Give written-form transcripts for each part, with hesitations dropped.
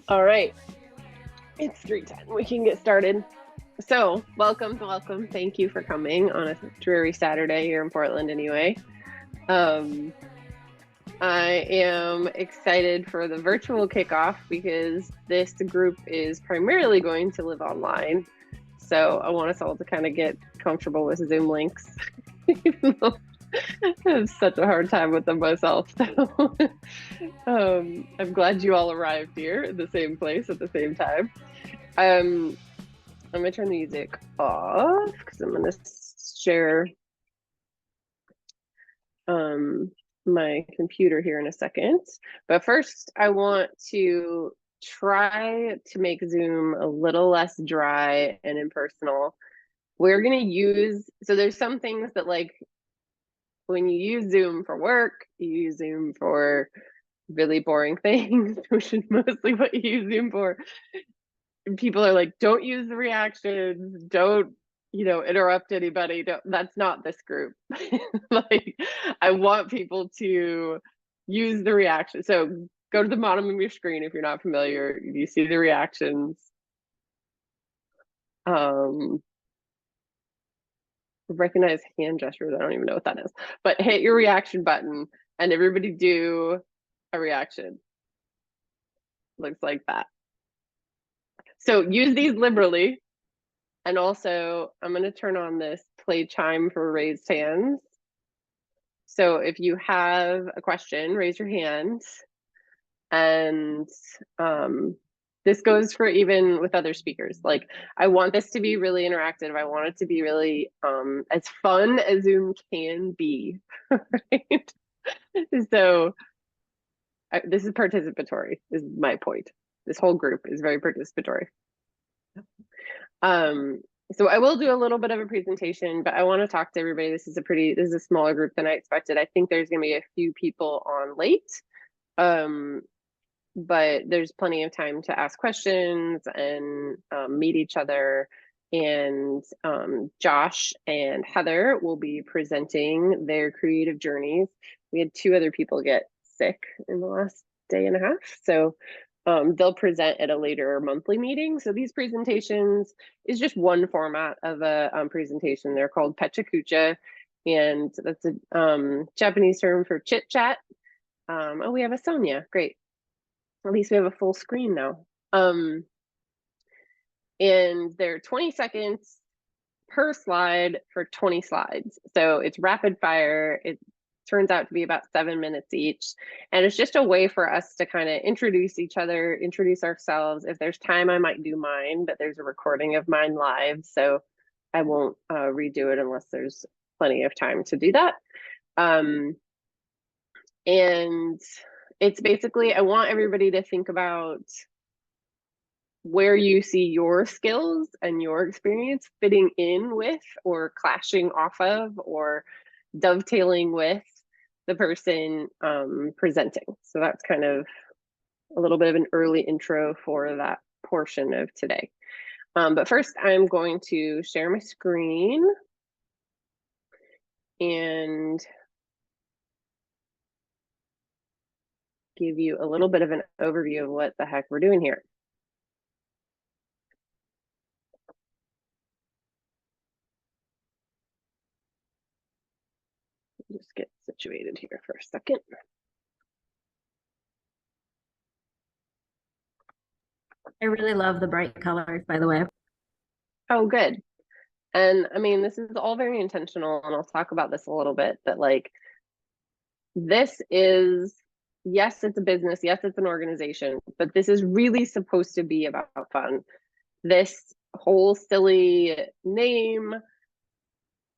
All right, it's 3:10. We can get started. So, welcome, welcome. Thank you for coming on a dreary Saturday here in Portland, anyway. Um, I am excited for the virtual kickoff because this group is primarily going to live online. So, I want us all to kind of get comfortable with Zoom links, even though I have such a hard time with them myself. So, I'm glad you all arrived here in the same place at the same time. Um, I'm gonna turn the music off because I'm gonna share um, my computer here in a second. But first, I want to try to make Zoom a little less dry and impersonal. We're gonna use, so there's some things that like when you use Zoom for work, you use Zoom for really boring things, which is mostly what you use Zoom for. People are like, don't use the reactions, don't interrupt anybody. That's not this group. Like, I want people to use the reaction. So go to the bottom of your screen if you're not familiar. You see the reactions. um Recognize hand gestures. I don't even know what that is, but hit your reaction button and everybody do a reaction. Looks like that. So use these liberally. And also, I'm going to turn on this play chime for raised hands. So if you have a question, raise your hand. And this goes for even with other speakers. Like, I want this to be really interactive. I want it to be really as fun as Zoom can be. Right? So this is participatory, is my point. This whole group is very participatory. Um, so I will do a little bit of a presentation, but I want to talk to everybody. This is a smaller group than I expected. I think there's going to be a few people on late, but there's plenty of time to ask questions and meet each other. And Josh and Heather will be presenting their creative journeys. We had two other people get sick in the last day and a half, so they'll present at a later monthly meeting. So these presentations is just one format of a presentation. They're called pechakucha, and that's a Japanese term for chit chat. Oh, we have a Sonia. Great. At least we have a full screen now. And they're 20 seconds per slide for 20 slides. So it's rapid fire. It turns out to be about 7 minutes each. And it's just a way for us to kind of introduce each other, introduce ourselves. If there's time, I might do mine, but there's a recording of mine live. So I won't redo it unless there's plenty of time to do that. And it's basically, I want everybody to think about where you see your skills and your experience fitting in with or clashing off of or dovetailing with the person presenting. So that's kind of a little bit of an early intro for that portion of today. But first, I'm going to share my screen and give you a little bit of an overview of what the heck we're doing here. Just get situated here for a second. I really love the bright colors, by the way. Oh, good. And I mean, this is all very intentional, and I'll talk about this a little bit, but like, this is, yes, it's a business, yes, it's an organization, but this is really supposed to be about fun. This whole silly name,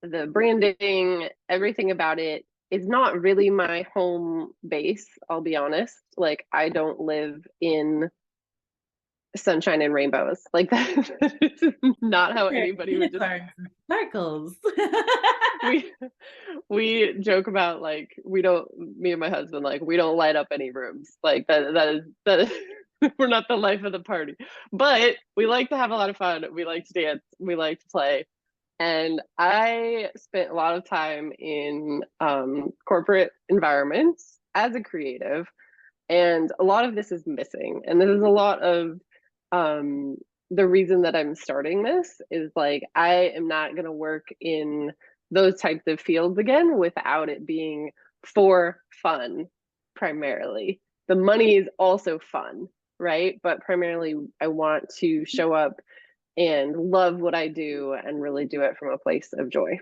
the branding, everything about it is not really my home base, I'll be honest. Like, I don't live in sunshine and rainbows. Like, that is not how anybody would just sparkles. we joke about, like, we don't, me and my husband, like, we don't light up any rooms. Like, that is we're not the life of the party, but we like to have a lot of fun. We like to dance, we like to play. And I spent a lot of time in corporate environments as a creative, And a lot of this is missing. And this is a lot of the reason that I'm starting this is like, I am not going to work in those types of fields again without it being for fun primarily. The money is also fun, right? But primarily, I want to show up and love what I do and really do it from a place of joy.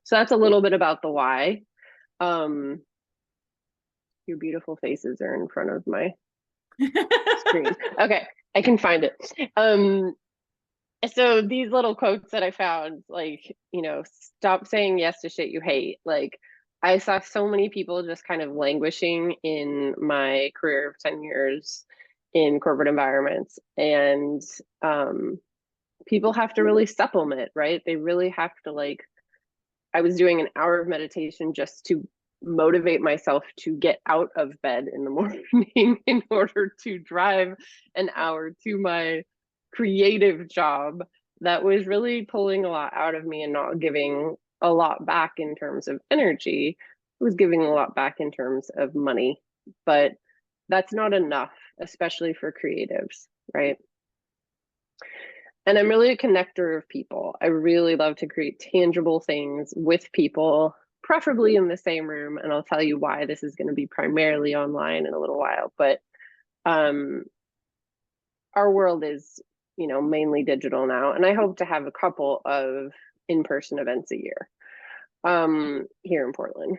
So that's a little bit about the why. Your beautiful faces are in front of my screen. Okay, I can find it. So these little quotes that I found, like, you know, stop saying yes to shit you hate. Like, I saw so many people just kind of languishing in my career of 10 years in corporate environments. And people have to really supplement, right? They really have to, like, I was doing an hour of meditation just to motivate myself to get out of bed in the morning in order to drive an hour to my creative job that was really pulling a lot out of me and not giving a lot back in terms of energy. It was giving a lot back in terms of money, but that's not enough, especially for creatives, right? And I'm really a connector of people. I really love to create tangible things with people, preferably in the same room. And I'll tell you why this is going to be primarily online in a little while. But our world is, you know, mainly digital now. And I hope to have a couple of in-person events a year here in Portland.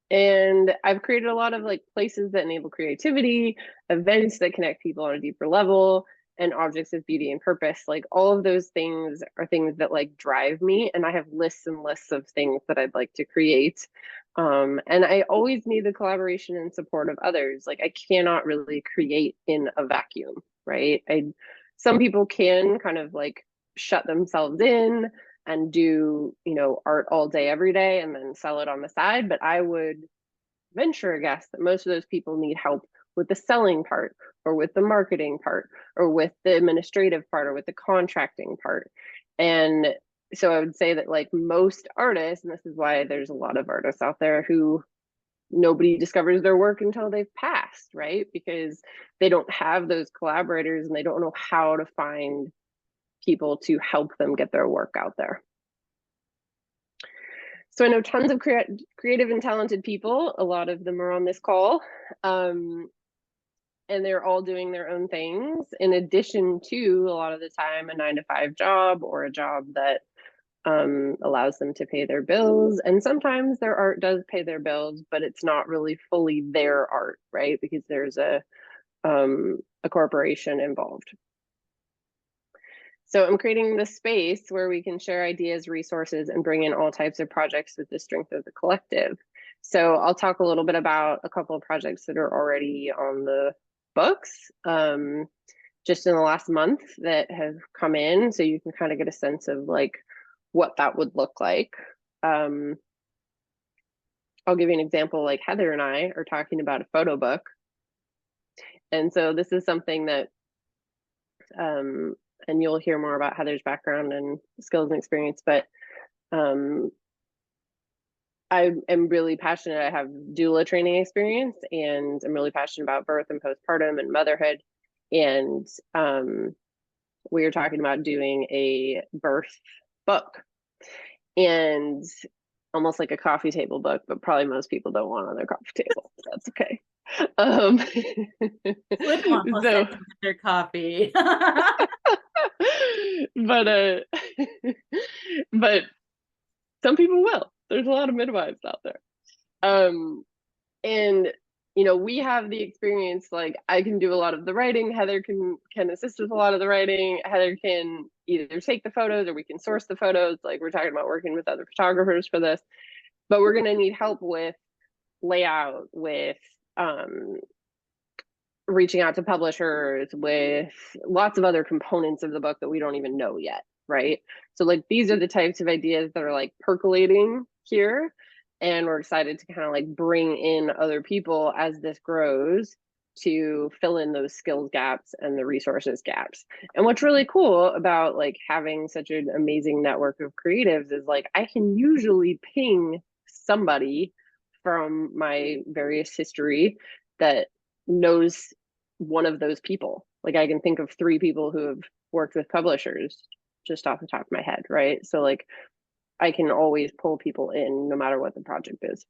And I've created a lot of like places that enable creativity, events that connect people on a deeper level, and objects of beauty and purpose. Like all of those things are things that like drive me, and I have lists and lists of things that I'd like to create. And I always need the collaboration and support of others. Like I cannot really create in a vacuum, right? Some people can kind of like shut themselves in and do, you know, art all day every day and then sell it on the side, but I would venture a guess that most of those people need help with the selling part or with the marketing part or with the administrative part or with the contracting part. And so I would say that like most artists, and this is why there's a lot of artists out there who nobody discovers their work until they've passed, right? Because they don't have those collaborators and they don't know how to find people to help them get their work out there. So I know tons of creative and talented people. A lot of them are on this call. And they're all doing their own things in addition to a lot of the time a 9-to-5 job or a job that allows them to pay their bills. And sometimes their art does pay their bills, but it's not really fully their art, right? Because there's a corporation involved. So I'm creating this space where we can share ideas, resources, and bring in all types of projects with the strength of the collective. So I'll talk a little bit about a couple of projects that are already on the books just in the last month that have come in. So you can kind of get a sense of like what that would look like. I'll give you an example, like Heather and I are talking about a photo book. And so this is something that and you'll hear more about Heather's background and skills and experience, but I am really passionate. I have doula training experience, and I'm really passionate about birth and postpartum and motherhood. And we were talking about doing a birth book, and almost like a coffee table book, but probably most people don't want on their coffee table. So that's okay. Would want So their coffee. but but some people will. There's a lot of midwives out there. And you know, we have the experience, like I can do a lot of the writing, Heather can assist with a lot of the writing, Heather can either take the photos or we can source the photos, like we're talking about working with other photographers for this, but we're going to need help with layout, with reaching out to publishers, with lots of other components of the book that we don't even know yet, right? So like these are the types of ideas that are like percolating here, and we're excited to kind of like bring in other people as this grows to fill in those skills gaps and the resources gaps. And what's really cool about like having such an amazing network of creatives is like I can usually ping somebody from my various history that knows one of those people. Like I can think of 3 people who have worked with publishers just off the top of my head, right? So like I can always pull people in no matter what the project is.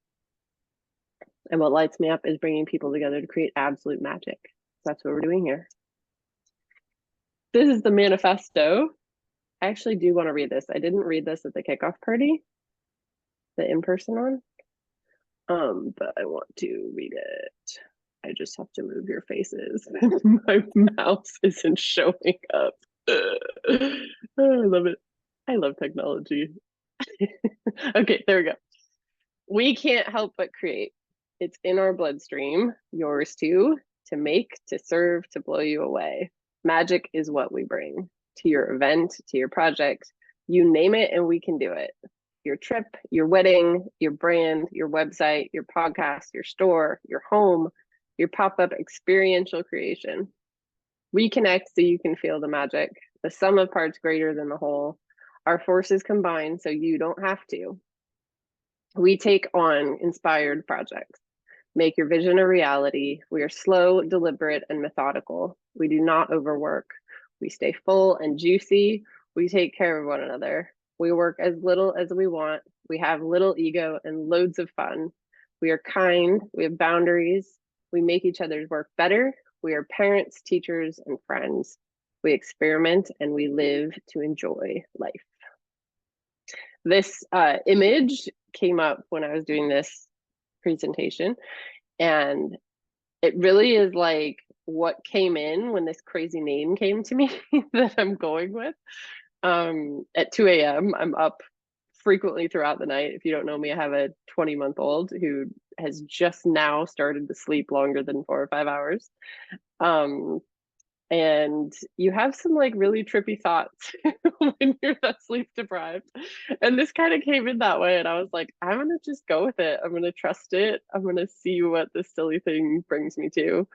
And what lights me up is bringing people together to create absolute magic. That's what we're doing here. This is the manifesto. I actually do want to read this. I didn't read this at the kickoff party, the in-person one. But I want to read it. I just have to move your faces. My mouse isn't showing up. Oh, I love it. I love technology. Okay, there we go. We can't help but create. It's in our bloodstream, yours too, to make, to serve, to blow you away. Magic is what we bring to your event, to your project. You name it and we can do it. Your trip, your wedding, your brand, your website, your podcast, your store, your home, your pop-up experiential creation. Reconnect so you can feel the magic. The sum of parts greater than the whole. Our forces combine so you don't have to. We take on inspired projects. Make your vision a reality. We are slow, deliberate, and methodical. We do not overwork. We stay full and juicy. We take care of one another. We work as little as we want. We have little ego and loads of fun. We are kind. We have boundaries. We make each other's work better. We are parents, teachers, and friends. We experiment and we live to enjoy life. This image came up when I was doing this presentation, and it really is like what came in when this crazy name came to me that I'm going with. At 2 a.m. I'm up frequently throughout the night. If you don't know me, I have a 20-month-old who has just now started to sleep longer than 4 or 5 hours. And you have some like really trippy thoughts when you're that sleep deprived. And this kind of came in that way. And I was like, I'm going to just go with it. I'm going to trust it. I'm going to see what this silly thing brings me to.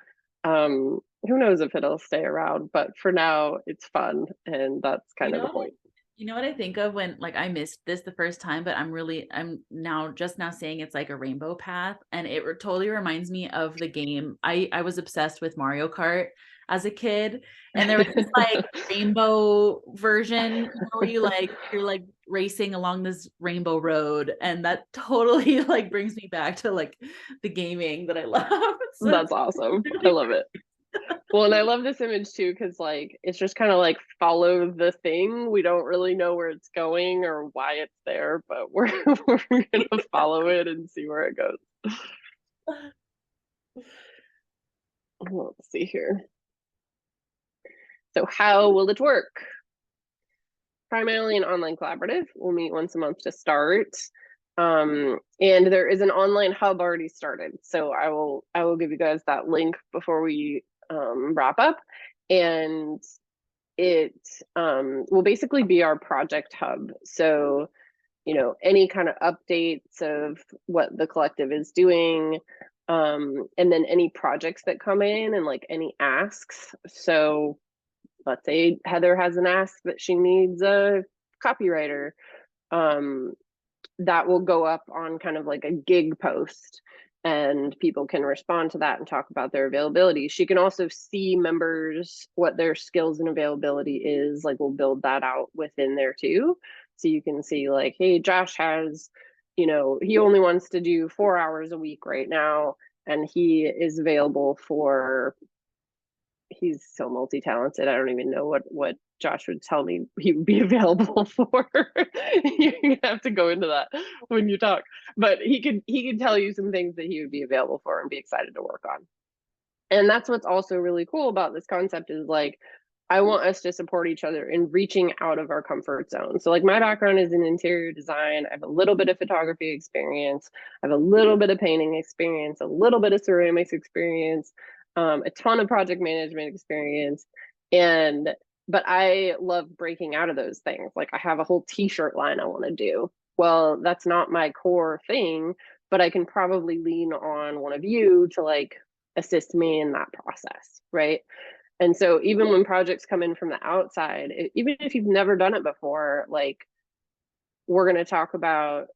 Who knows if it'll stay around, but for now it's fun. And that's kind of the point. You know what I think of when like I missed this the first time, but I'm now saying it's like a rainbow path, and it totally reminds me of the game. I was obsessed with Mario Kart as a kid, and there was this like rainbow version where you're like racing along this rainbow road, and that totally like brings me back to like the gaming that I love. So that's awesome. I love it. Well, and I love this image too, because like it's just kind of like follow the thing. We don't really know where it's going or why it's there, but we're gonna follow it and see where it goes. Let's see here. So how will it work? Primarily an online collaborative. We'll meet once a month to start. And there is an online hub already started. So I will give you guys that link before we wrap up, and it will basically be our project hub. So, you know, any kind of updates of what the collective is doing, and then any projects that come in and like any asks. So let's say Heather has an ask that she needs a copywriter, that will go up on kind of like a gig post, and people can respond to that and talk about their availability. She can also see members, what their skills and availability is. Like we'll build that out within there too. So you can see like, hey, Josh has, you know, he only wants to do 4 hours a week right now, and he is available for, he's so multi-talented. I don't even know what Josh would tell me he would be available for. You're gonna have to go into that when you talk. But he could tell you some things that he would be available for and be excited to work on. And that's what's also really cool about this concept is like, I want us to support each other in reaching out of our comfort zone. So like my background is in interior design. I have a little bit of photography experience. I have a little bit of painting experience, a little bit of ceramics experience, a ton of project management experience. But I love breaking out of those things. Like I have a whole t-shirt line I want to do. Well, that's not my core thing, but I can probably lean on one of you to like assist me in that process, right? And so even when projects come in from the outside, even if you've never done it before, like we're going to talk about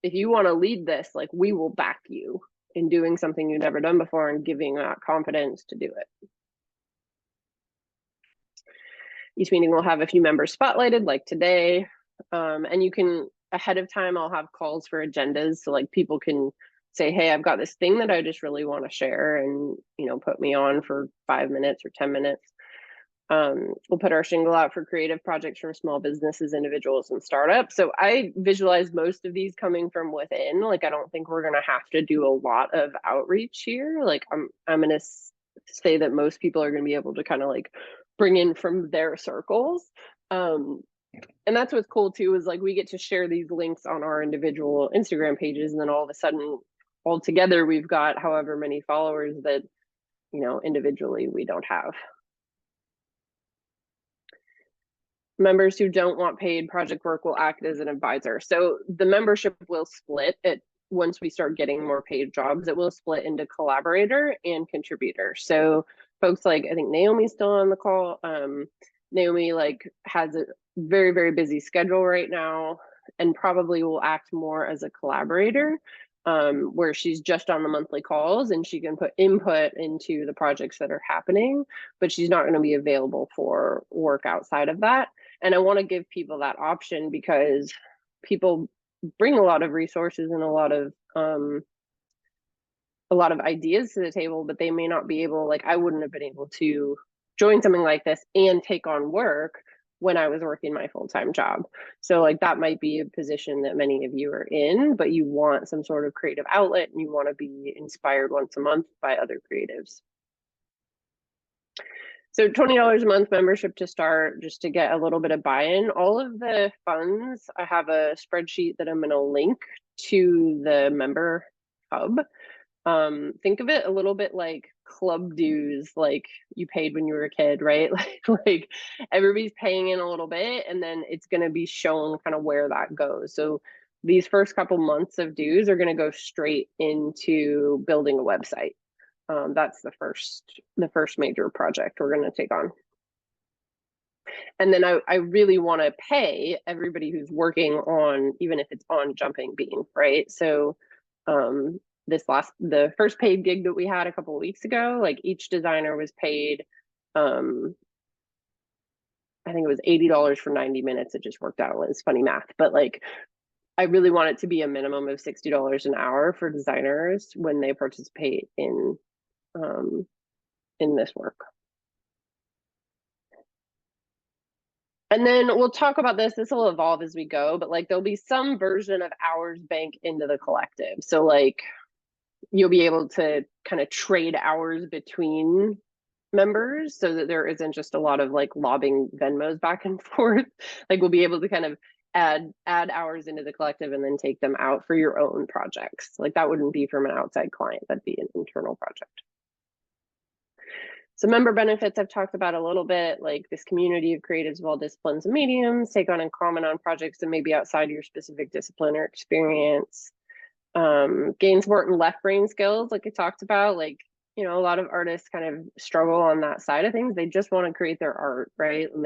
if you want to lead this, like we will back you in doing something you've never done before and giving that confidence to do it. Each meeting will have a few members spotlighted, like today, and you can, ahead of time, I'll have calls for agendas, so like people can say, hey, I've got this thing that I just really want to share, and put me on for 5 minutes or 10 minutes. We'll put our shingle out for creative projects from small businesses, individuals, and startups. So I visualize most of these coming from within. Like, I don't think we're going to have to do a lot of outreach here. Like, I'm going to say that most people are going to be able to kind of like bring in from their circles. And that's what's cool too, is like we get to share these links on our individual Instagram pages, and then all of a sudden, all together, we've got however many followers that individually we don't have. Members who don't want paid project work will act as an advisor. So the membership will split once we start getting more paid jobs. It will split into collaborator and contributor. So folks like, I think Naomi's still on the call. Naomi like has a very, very busy schedule right now, and probably will act more as a collaborator, where she's just on the monthly calls and she can put input into the projects that are happening, but she's not going to be available for work outside of that. And I want to give people that option, because people bring a lot of resources and a lot of ideas to the table, but they may not be able, like I wouldn't have been able to join something like this and take on work when I was working my full-time job. So like that might be a position that many of you are in, but you want some sort of creative outlet and you want to be inspired once a month by other creatives. So $20 a month membership to start, just to get a little bit of buy-in. All of the funds, I have a spreadsheet that I'm going to link to the member hub. Think of it a little bit like club dues, like you paid when you were a kid, right? Like everybody's paying in a little bit, and then it's going to be shown kind of where that goes. So these first couple months of dues are going to go straight into building a website. That's the first major project we're going to take on. And then I really want to pay everybody who's working on, even if it's on Jumping Bean, right? So the first paid gig that we had a couple of weeks ago, like each designer was paid, I think it was $80 for 90 minutes. It just worked out. It's funny math, but like I really want it to be a minimum of $60 an hour for designers when they participate in this work. And then we'll talk about this will evolve as we go, but like there'll be some version of hours bank into the collective. So like you'll be able to kind of trade hours between members so that there isn't just a lot of like lobbing Venmos back and forth. Like we'll be able to kind of add hours into the collective and then take them out for your own projects. Like that wouldn't be from an outside client, that'd be an internal project. So member benefits I've talked about a little bit, like this community of creatives of all disciplines and mediums, take on and comment on projects that may be outside your specific discipline or experience. Gain support and left brain skills, like I talked about, like, a lot of artists kind of struggle on that side of things. They just want to create their art, right? And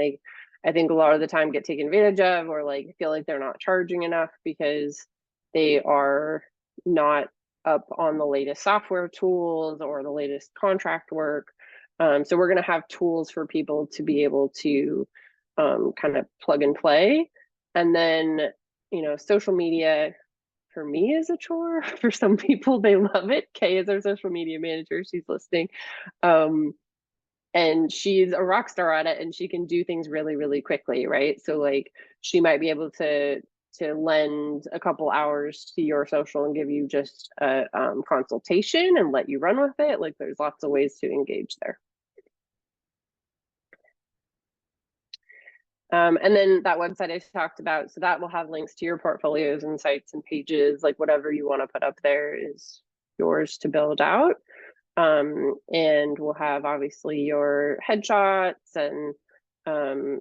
I think a lot of the time get taken advantage of, or like feel like they're not charging enough because they are not up on the latest software tools or the latest contract work. So we're going to have tools for people to be able to kind of plug and play. And then, social media for me is a chore. For some people, they love it. Kay is our social media manager. She's listening. And she's a rock star at it, and she can do things really, really quickly, right? So like she might be able to lend a couple hours to your social and give you just a consultation and let you run with it. Like there's lots of ways to engage there. And then that website I talked about, so that will have links to your portfolios and sites and pages, like whatever you want to put up there is yours to build out. And we'll have obviously your headshots and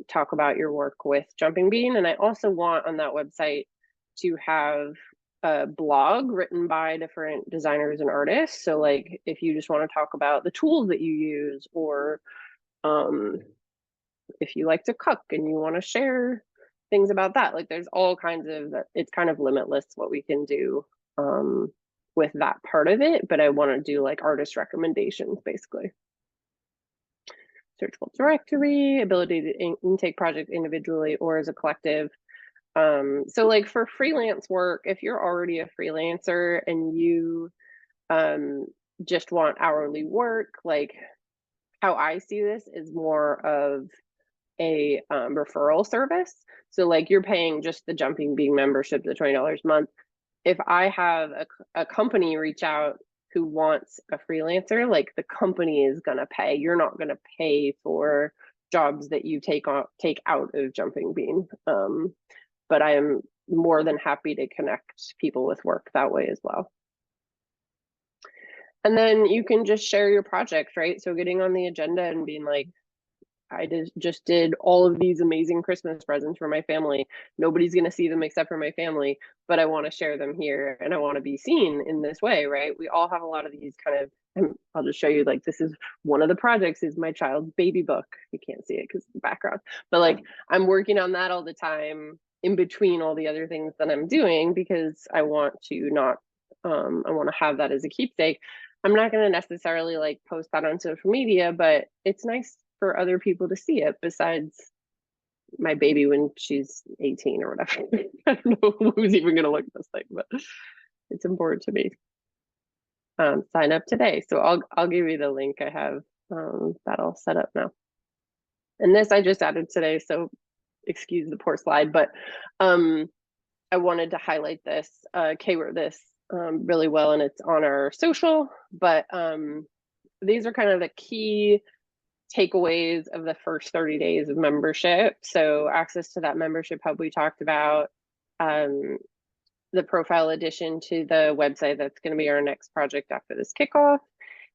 talk about your work with Jumping Bean. And I also want on that website to have a blog written by different designers and artists. So like if you just want to talk about the tools that you use, or if you like to cook and you want to share things about that. Like there's all kinds of, it's kind of limitless what we can do with that part of it, but I want to do like artist recommendations basically. Searchable directory, ability to intake project individually or as a collective. So like for freelance work, if you're already a freelancer and you just want hourly work, like how I see this is more of a referral service. So like you're paying just the Jumping Bean membership, the $20 a month. If I have a company reach out who wants a freelancer, like the company is gonna pay. You're not gonna pay for jobs that you take out of Jumping Bean. But I am more than happy to connect people with work that way as well. And then you can just share your projects, right? So getting on the agenda and being like, I just did all of these amazing Christmas presents for my family. Nobody's going to see them except for my family, but I want to share them here and I want to be seen in this way, right? We all have a lot of these kind of, and I'll just show you, like, this is one of the projects is my child's baby book. You can't see it because of the background, but like I'm working on that all the time in between all the other things that I'm doing because I want to not, I want to have that as a keepsake. I'm not going to necessarily like post that on social media, but it's nice for other people to see it besides my baby when she's 18 or whatever. I don't know who's even going to look at this thing, but it's important to me. Sign up today. So I'll give you the link. I have that all set up now. And this I just added today, so excuse the poor slide, but I wanted to highlight this. Kay wrote this really well and it's on our social, but these are kind of the key takeaways of the first 30 days of membership. So access to that membership hub we talked about, the profile addition to the website, that's going to be our next project after this kickoff,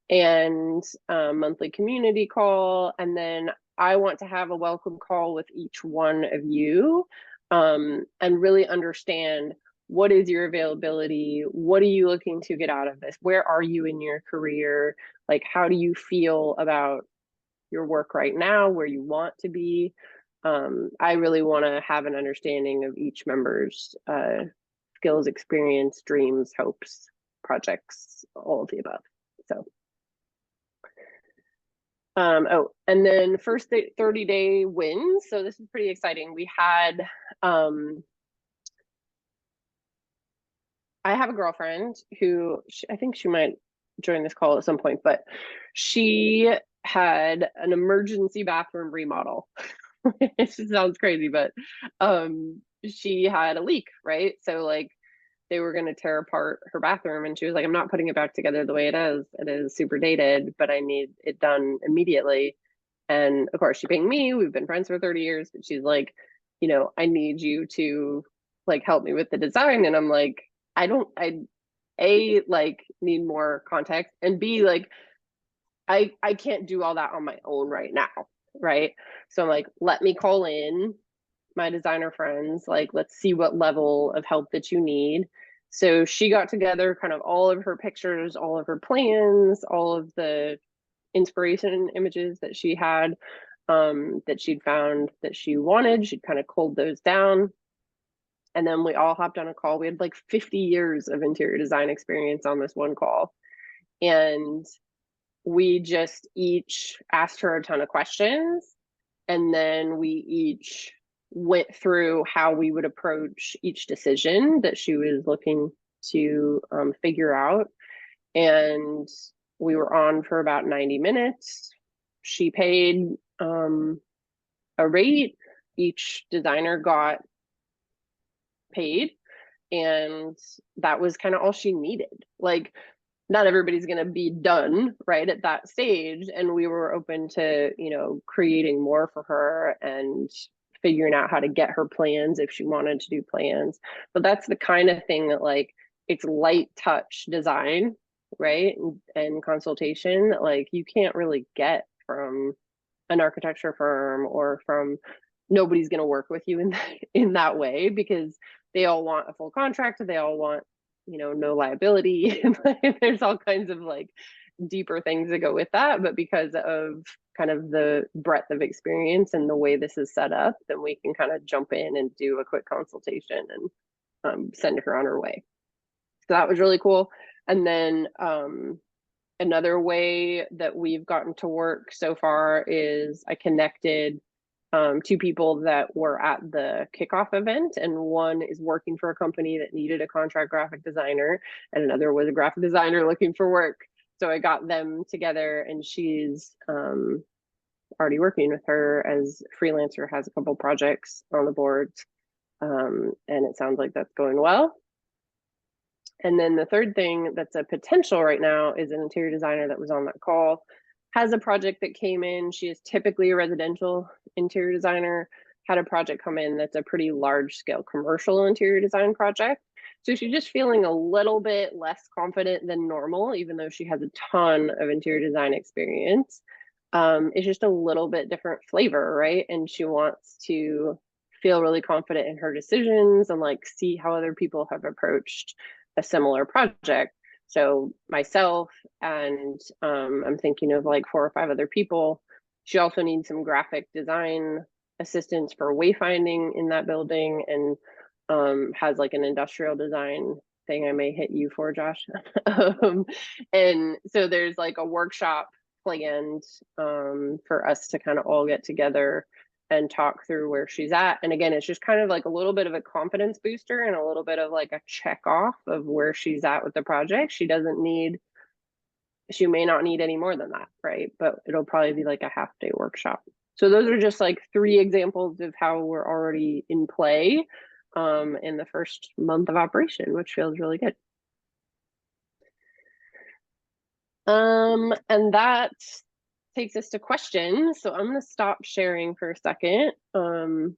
and monthly community call. And then I want to have a welcome call with each one of you and really understand what is your availability? What are you looking to get out of this? Where are you in your career? Like, how do you feel about your work right now, where you want to be? I really want to have an understanding of each member's skills, experience, dreams, hopes, projects, all of the above. So, oh, and then first 30-day wins. So this is pretty exciting. We had, I have a girlfriend who, I think she might join this call at some point, but she had an emergency bathroom remodel. It just sounds crazy, but she had a leak, right? So like they were going to tear apart her bathroom and she was like, I'm not putting it back together the way it is. It is super dated, but I need it done immediately. And of course she pinged me. We've been friends for 30 years, but she's like, you know, I need you to like help me with the design. And I'm like, I A, like need more context, and B, like I can't do all that on my own right now, right? So I'm like, let me call in my designer friends, like let's see what level of help that you need. So she got together kind of all of her pictures, all of her plans, all of the inspiration images that she had, that she'd found that she wanted. She'd kind of culled those down. And then we all hopped on a call. We had like 50 years of interior design experience on this one call. And we just each asked her a ton of questions. And then we each went through how we would approach each decision that she was looking to figure out. And we were on for about 90 minutes. She paid a rate. Each designer got paid, and that was kind of all she needed. Like, not everybody's going to be done right at that stage, and we were open to, you know, creating more for her and figuring out how to get her plans if she wanted to do plans. But that's the kind of thing that, like, it's light touch design, right, and consultation that like you can't really get from an architecture firm, or from, nobody's going to work with you in that way, because they all want a full contract, they all want, you know, no liability. There's all kinds of like deeper things that go with that, but because of kind of the breadth of experience and the way this is set up, then we can kind of jump in and do a quick consultation and send her on her way. So that was really cool. And then another way that we've gotten to work so far is I connected two people that were at the Kickoff event, and one is working for a company that needed a contract graphic designer, and another was a graphic designer looking for work. So I got them together, and she's already working with her as freelancer, has a couple projects on the boards, and it sounds like that's going well. And then the third thing that's a potential right now is an interior designer that was on that call, has a project that came in. She is typically a residential interior designer, had a project come in that's a pretty large scale commercial interior design project. So she's just feeling a little bit less confident than normal, even though she has a ton of interior design experience. It's just a little bit different flavor, right? And she wants to feel really confident in her decisions and like see how other people have approached a similar project. So myself and I'm thinking of like 4 or 5 other people. She also needs some graphic design assistance for wayfinding in that building, and has like an industrial design thing I may hit you for, Josh. And so there's like a workshop planned for us to kind of all get together and talk through where she's at. And again, it's just kind of like a little bit of a confidence booster and a little bit of like a check off of where she's at with the project. She may not need any more than that, right? But it'll probably be like a half-day workshop. So those are just like 3 examples of how we're already in play in the first month of operation, which feels really good. And that takes us to questions. So I'm going to stop sharing for a second. And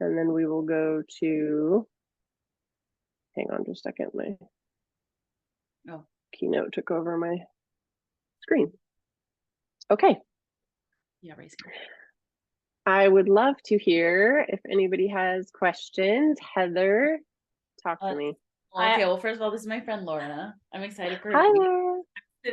then we will go to, hang on just a second, my keynote took over my screen. Okay. Yeah, raising. I would love to hear if anybody has questions. Heather, talk to me. Okay, well, first of all, this is my friend Lorna. I'm excited for Hi, you. Laura.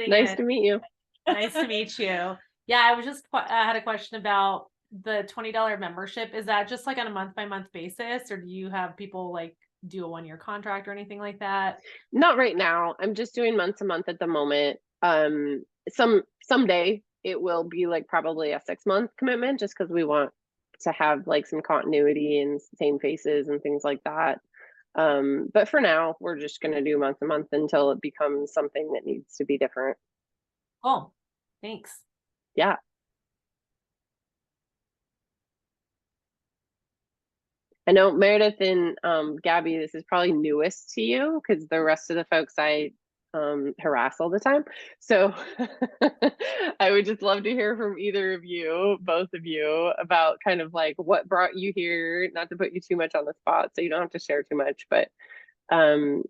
Nice to meet you. Nice to meet you. Yeah, I was just had a question about the $20 membership. Is that just like on a month-by-month basis, or do you have people like do a 1-year contract or anything like that? Not right now. I'm just doing month to month at the moment. Someday it will be like probably a 6-month commitment, just because we want to have like some continuity and same faces and things like that. But for now, we're just going to do month to month until it becomes something that needs to be different. Oh, thanks. Yeah. I know Meredith and Gabby, this is probably newest to you because the rest of the folks I harass all the time. So I would just love to hear from either of you, both of you, about kind of like what brought you here, not to put you too much on the spot, so you don't have to share too much, but and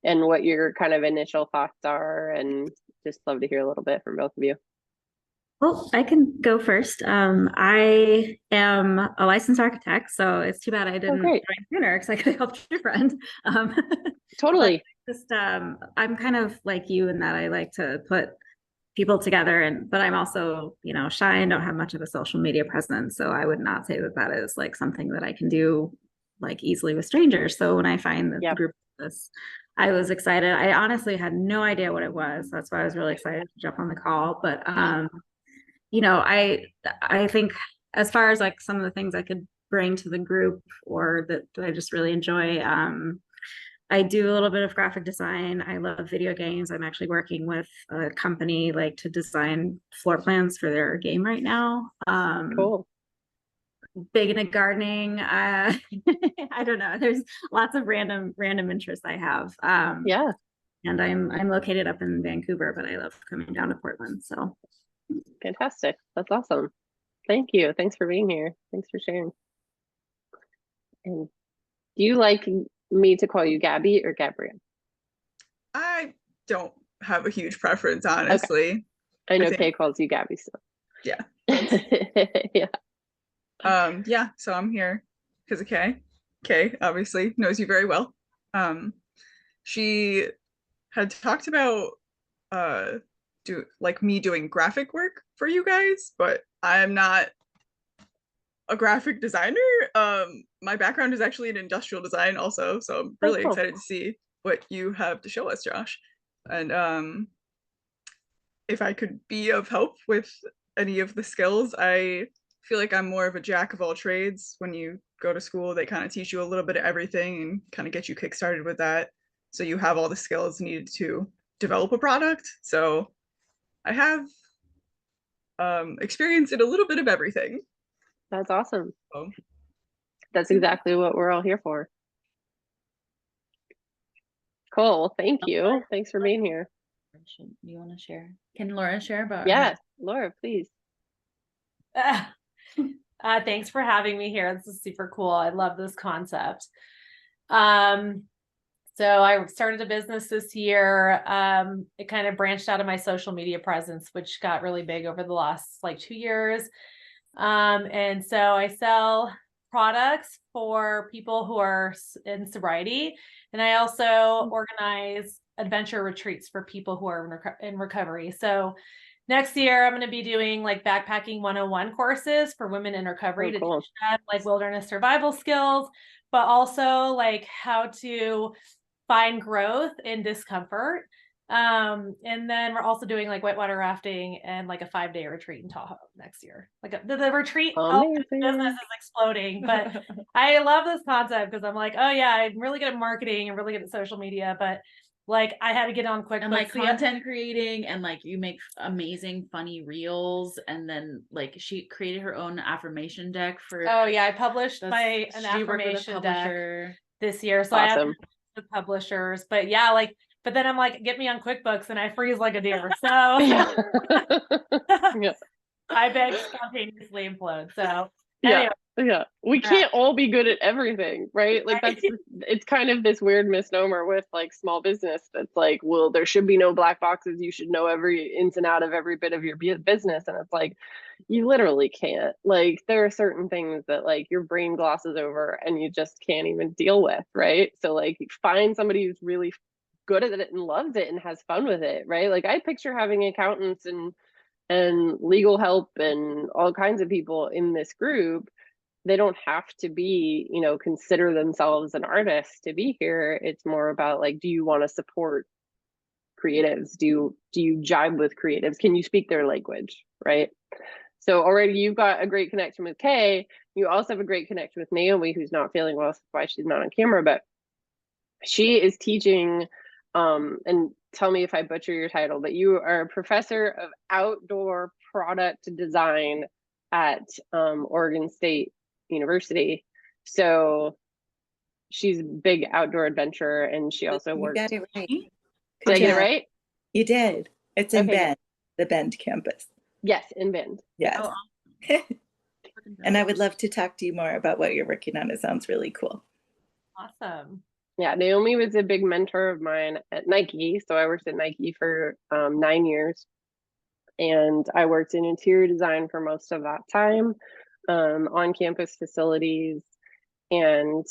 what your kind of initial thoughts are, and just love to hear a little bit from both of you. Well, I can go first. I am a licensed architect, so it's too bad I didn't join sooner because I could have helped your friend. Totally. Just I'm kind of like you in that I like to put people together, but I'm also, shy and don't have much of a social media presence. So I would not say that is like something that I can do like easily with strangers. So when I find that the group of this, I was excited. I honestly had no idea what it was. That's why I was really excited to jump on the call. But I think as far as like some of the things I could bring to the group or that I just really enjoy, I do a little bit of graphic design. I love video games. I'm actually working with a company like to design floor plans for their game right now. Cool. Big into gardening. I don't know. There's lots of random interests I have. Yeah. And I'm located up in Vancouver, but I love coming down to Portland. So fantastic. That's awesome. Thank you. Thanks for being here. Thanks for sharing. And do you like me to call you Gabby or Gabrielle? I don't have a huge preference, honestly. Okay. I know Kay calls you Gabby, so yeah. Yeah. So I'm here because of Kay. Kay obviously knows you very well. she had talked about me doing graphic work for you guys, but I'm not a graphic designer. My background is actually in industrial design also, so I'm really cool. excited to see what you have to show us, Josh. And if I could be of help with any of the skills, I feel like I'm more of a jack of all trades. When you go to school, they kind of teach you a little bit of everything and kind of get you kickstarted with that. So you have all the skills needed to develop a product. So I have experience in a little bit of everything. That's awesome. So, That's exactly what we're all here for. Cool. Well, thank you. Thanks for being here. Do you want to share? Can Laura share about Yes, Laura, please. Thanks for having me here. This is super cool. I love this concept. So I started a business this year. It kind of branched out of my social media presence, which got really big over the last like 2 years. And so I sell products for people who are in sobriety. And I also organize adventure retreats for people who are in recovery. So next year, I'm going to be doing like backpacking 101 courses for women in recovery to teach them like wilderness survival skills, but also like how to find growth in discomfort. And then we're also doing like whitewater rafting and like a 5-day retreat in Tahoe next year. Like the retreat business is exploding, but I love this concept because I'm like, oh yeah, I'm really good at marketing and really good at social media, but like I had to get on quick and like content creating, and like you make amazing funny reels, and then like she created her own affirmation deck for. Oh yeah, I published an affirmation deck this year, so awesome. I have the publishers, but yeah, like. But then I'm like, get me on QuickBooks, and I freeze like a deer. So yeah. I beg spontaneously implode. So anyway. Yeah. We can't all be good at everything, right? Like it's kind of this weird misnomer with like small business that's like, well, there should be no black boxes. You should know every ins and out of every bit of your business. And it's like, you literally can't. Like there are certain things that like your brain glosses over and you just can't even deal with, right? So like find somebody who's really good at it and loves it and has fun with it, right? Like I picture having accountants and legal help and all kinds of people in this group. They don't have to be, you know, consider themselves an artist to be here. It's more about like, do you want to support creatives? Do you jibe with creatives? Can you speak their language, right? So already you've got a great connection with Kay. You also have a great connection with Naomi, who's not feeling well, that's why she's not on camera, but she is teaching, and tell me if I butcher your title, but you are a professor of outdoor product design at Oregon State University. So she's a big outdoor adventurer, and she also works. You got it right. Did I get it right? You did. It's in Bend, the Bend campus. Yes, in Bend. Yes. Oh. And I would love to talk to you more about what you're working on. It sounds really cool. Awesome. Yeah, Naomi was a big mentor of mine at Nike. So I worked at Nike for 9 years. And I worked in interior design for most of that time, on campus facilities, and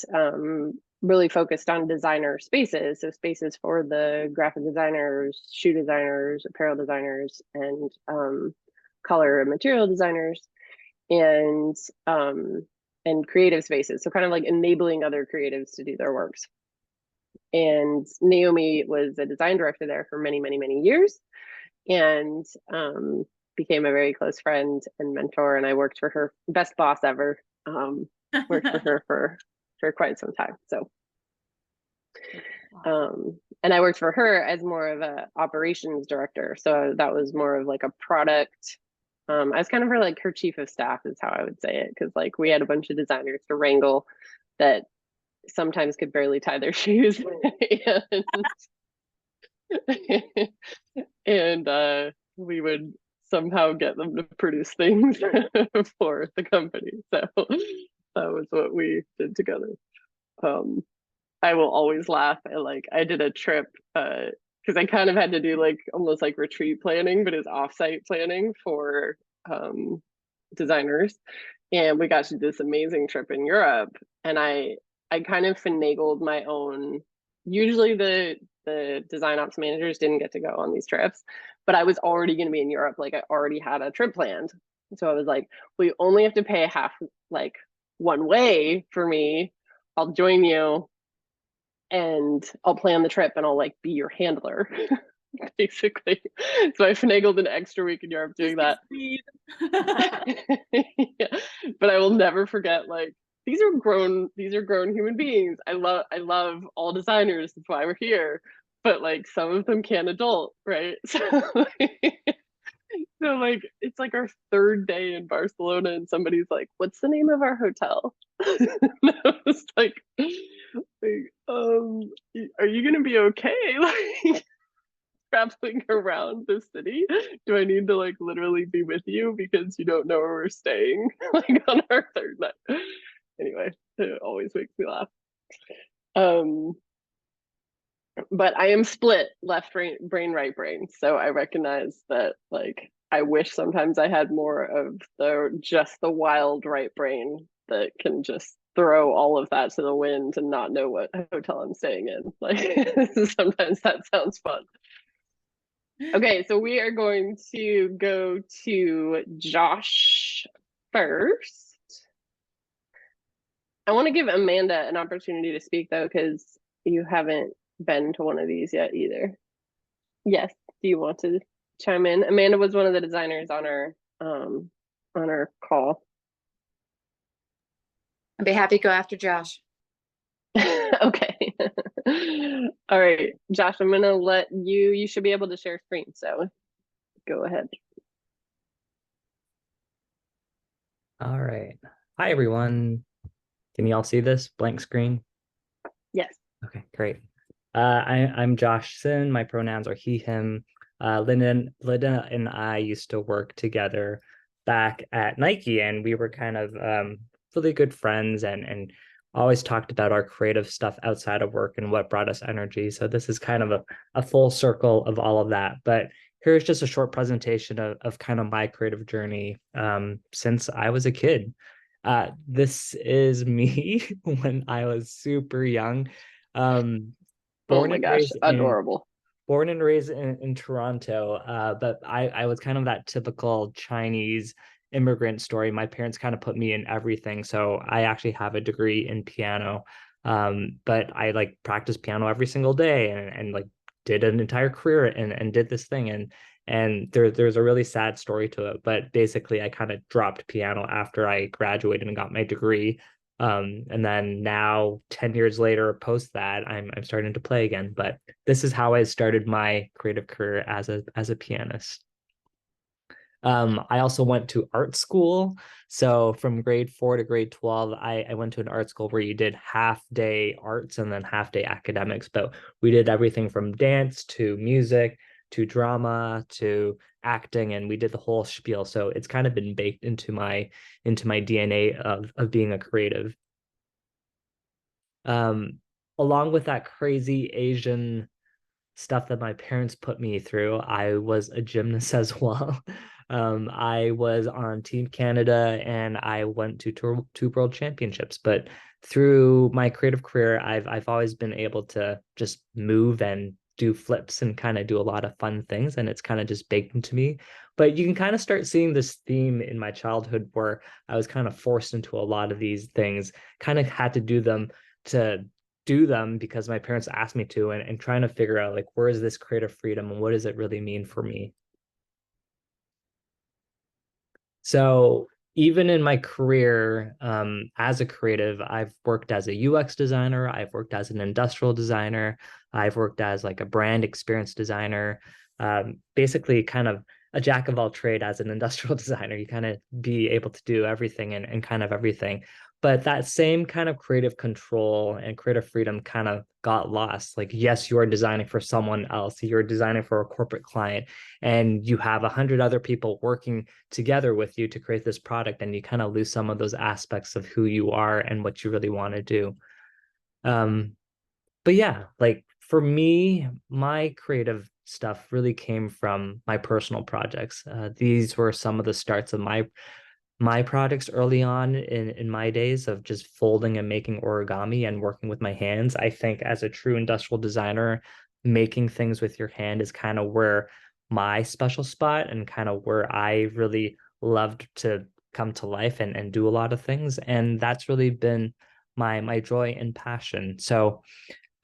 really focused on designer spaces. So spaces for the graphic designers, shoe designers, apparel designers, and color and material designers, and creative spaces. So kind of like enabling other creatives to do their works. And Naomi was a design director there for many, many, many years, and became a very close friend and mentor. And I worked for her, best boss ever. Worked for her for quite some time. So, and I worked for her as more of a operations director. So that was more of like a product. I was kind of her chief of staff is how I would say it. Cause like we had a bunch of designers to wrangle that sometimes could barely tie their shoes. and we would somehow get them to produce things for the company. So that was what we did together. I will always laugh at I did a trip because I kind of had to do almost like retreat planning, but it's offsite planning for designers. And we got to do this amazing trip in Europe, and I kind of finagled my own usually the design ops managers didn't get to go on these trips, but I was already going to be in Europe. Like I already had a trip planned. So I was like, well, you only have to pay half, like one way for me. I'll join you and I'll plan the trip and I'll like be your handler, basically. So I finagled an extra week in Europe doing that. Yeah. But I will never forget, like, these are grown human beings. I love all designers, that's why we're here. But like some of them can't adult, right? So like it's like our third day in Barcelona and somebody's like, what's the name of our hotel? And I was like, are you gonna be okay? Like traveling around the city? Do I need to like literally be with you because you don't know where we're staying like on our third night? Anyway, it always makes me laugh. But I am split left brain, right brain. So I recognize that like I wish sometimes I had more of the wild right brain that can just throw all of that to the wind and not know what hotel I'm staying in. Like sometimes that sounds fun. Okay, so we are going to go to Josh first. I want to give Amanda an opportunity to speak though, because you haven't been to one of these yet either. Yes, do you want to chime in? Amanda was one of the designers on our call. I'd be happy to go after Josh. Okay. All right, Josh, I'm gonna let you should be able to share screen, so go ahead. All right. Hi, everyone. Can you all see this blank screen? Yes. Okay, great. I'm Josh Sin. My pronouns are he, him. Linda and I used to work together back at Nike, and we were kind of really good friends and always talked about our creative stuff outside of work and what brought us energy. So this is kind of a full circle of all of that. But here's just a short presentation of kind of my creative journey since I was a kid. This is me when I was super young. Oh my gosh, adorable. Born and raised in Toronto, but I was kind of that typical Chinese immigrant story. My parents kind of put me in everything. So I actually have a degree in piano, but I like practiced piano every single day and like did an entire career and did this thing. And there's a really sad story to it. But basically, I kind of dropped piano after I graduated and got my degree. And then now 10 years later, post that, I'm starting to play again. But this is how I started my creative career as a pianist. I also went to art school. So from grade 4 to grade 12, I went to an art school where you did half day arts and then half day academics. But we did everything from dance to music to drama to acting, and we did the whole spiel. So it's kind of been baked into my DNA of being a creative. Along with that crazy Asian stuff that my parents put me through, I was a gymnast as well. I was on Team Canada and I went to two world championships. But through my creative career, I've always been able to just move and do flips and kind of do a lot of fun things, and it's kind of just baked into me. But you can kind of start seeing this theme in my childhood where I was kind of forced into a lot of these things, kind of had to do them because my parents asked me to, and trying to figure out like, where is this creative freedom and what does it really mean for me? So even in my career as a creative, I've worked as a UX designer, I've worked as an industrial designer, I've worked as like a brand experience designer, basically kind of a jack of all trade as an industrial designer. You kind of be able to do everything and kind of everything. But that same kind of creative control and creative freedom kind of got lost. Like, yes, you are designing for someone else. You're designing for a corporate client, and you have 100 other people working together with you to create this product, and you kind of lose some of those aspects of who you are and what you really want to do. But yeah, like for me, my creative stuff really came from my personal projects. These were some of the starts of my my projects early on in my days of just folding and making origami and working with my hands. I think as a true industrial designer, making things with your hand is kind of where my special spot and kind of where I really loved to come to life and do a lot of things. And that's really been my joy and passion. So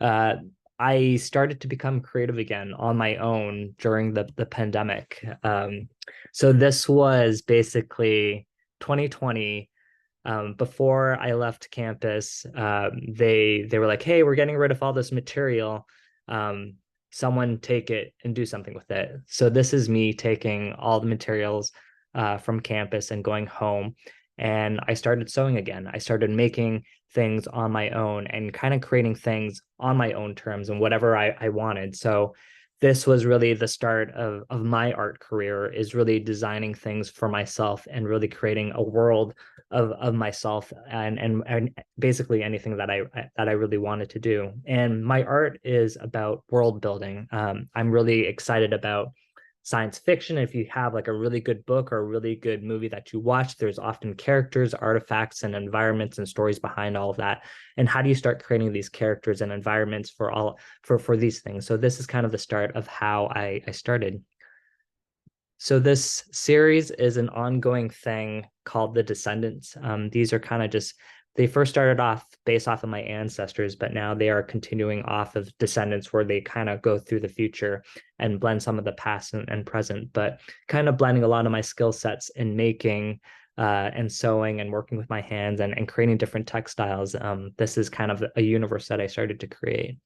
uh, I started to become creative again on my own during the pandemic. So this was basically 2020. Before I left campus, they were like, "Hey, we're getting rid of all this material. Um, Someone take it and do something with it." So this is me taking all the materials from campus and going home, and I started sewing again. I started making things on my own and kind of creating things on my own terms and whatever I wanted. So this was really the start of my art career, is really designing things for myself and really creating a world of myself and basically anything that I really wanted to do. And my art is about world building. I'm really excited about science fiction. If you have like a really good book or a really good movie that you watch, there's often characters, artifacts, and environments and stories behind all of that. And how do you start creating these characters and environments for these things? So this is kind of the start of how I started. So this series is an ongoing thing called The Descendants. These are kind of just, they first started off based off of my ancestors, but now they are continuing off of Descendants, where they kind of go through the future and blend some of the past and present, but kind of blending a lot of my skill sets in making and sewing and working with my hands and creating different textiles. This is kind of a universe that I started to create.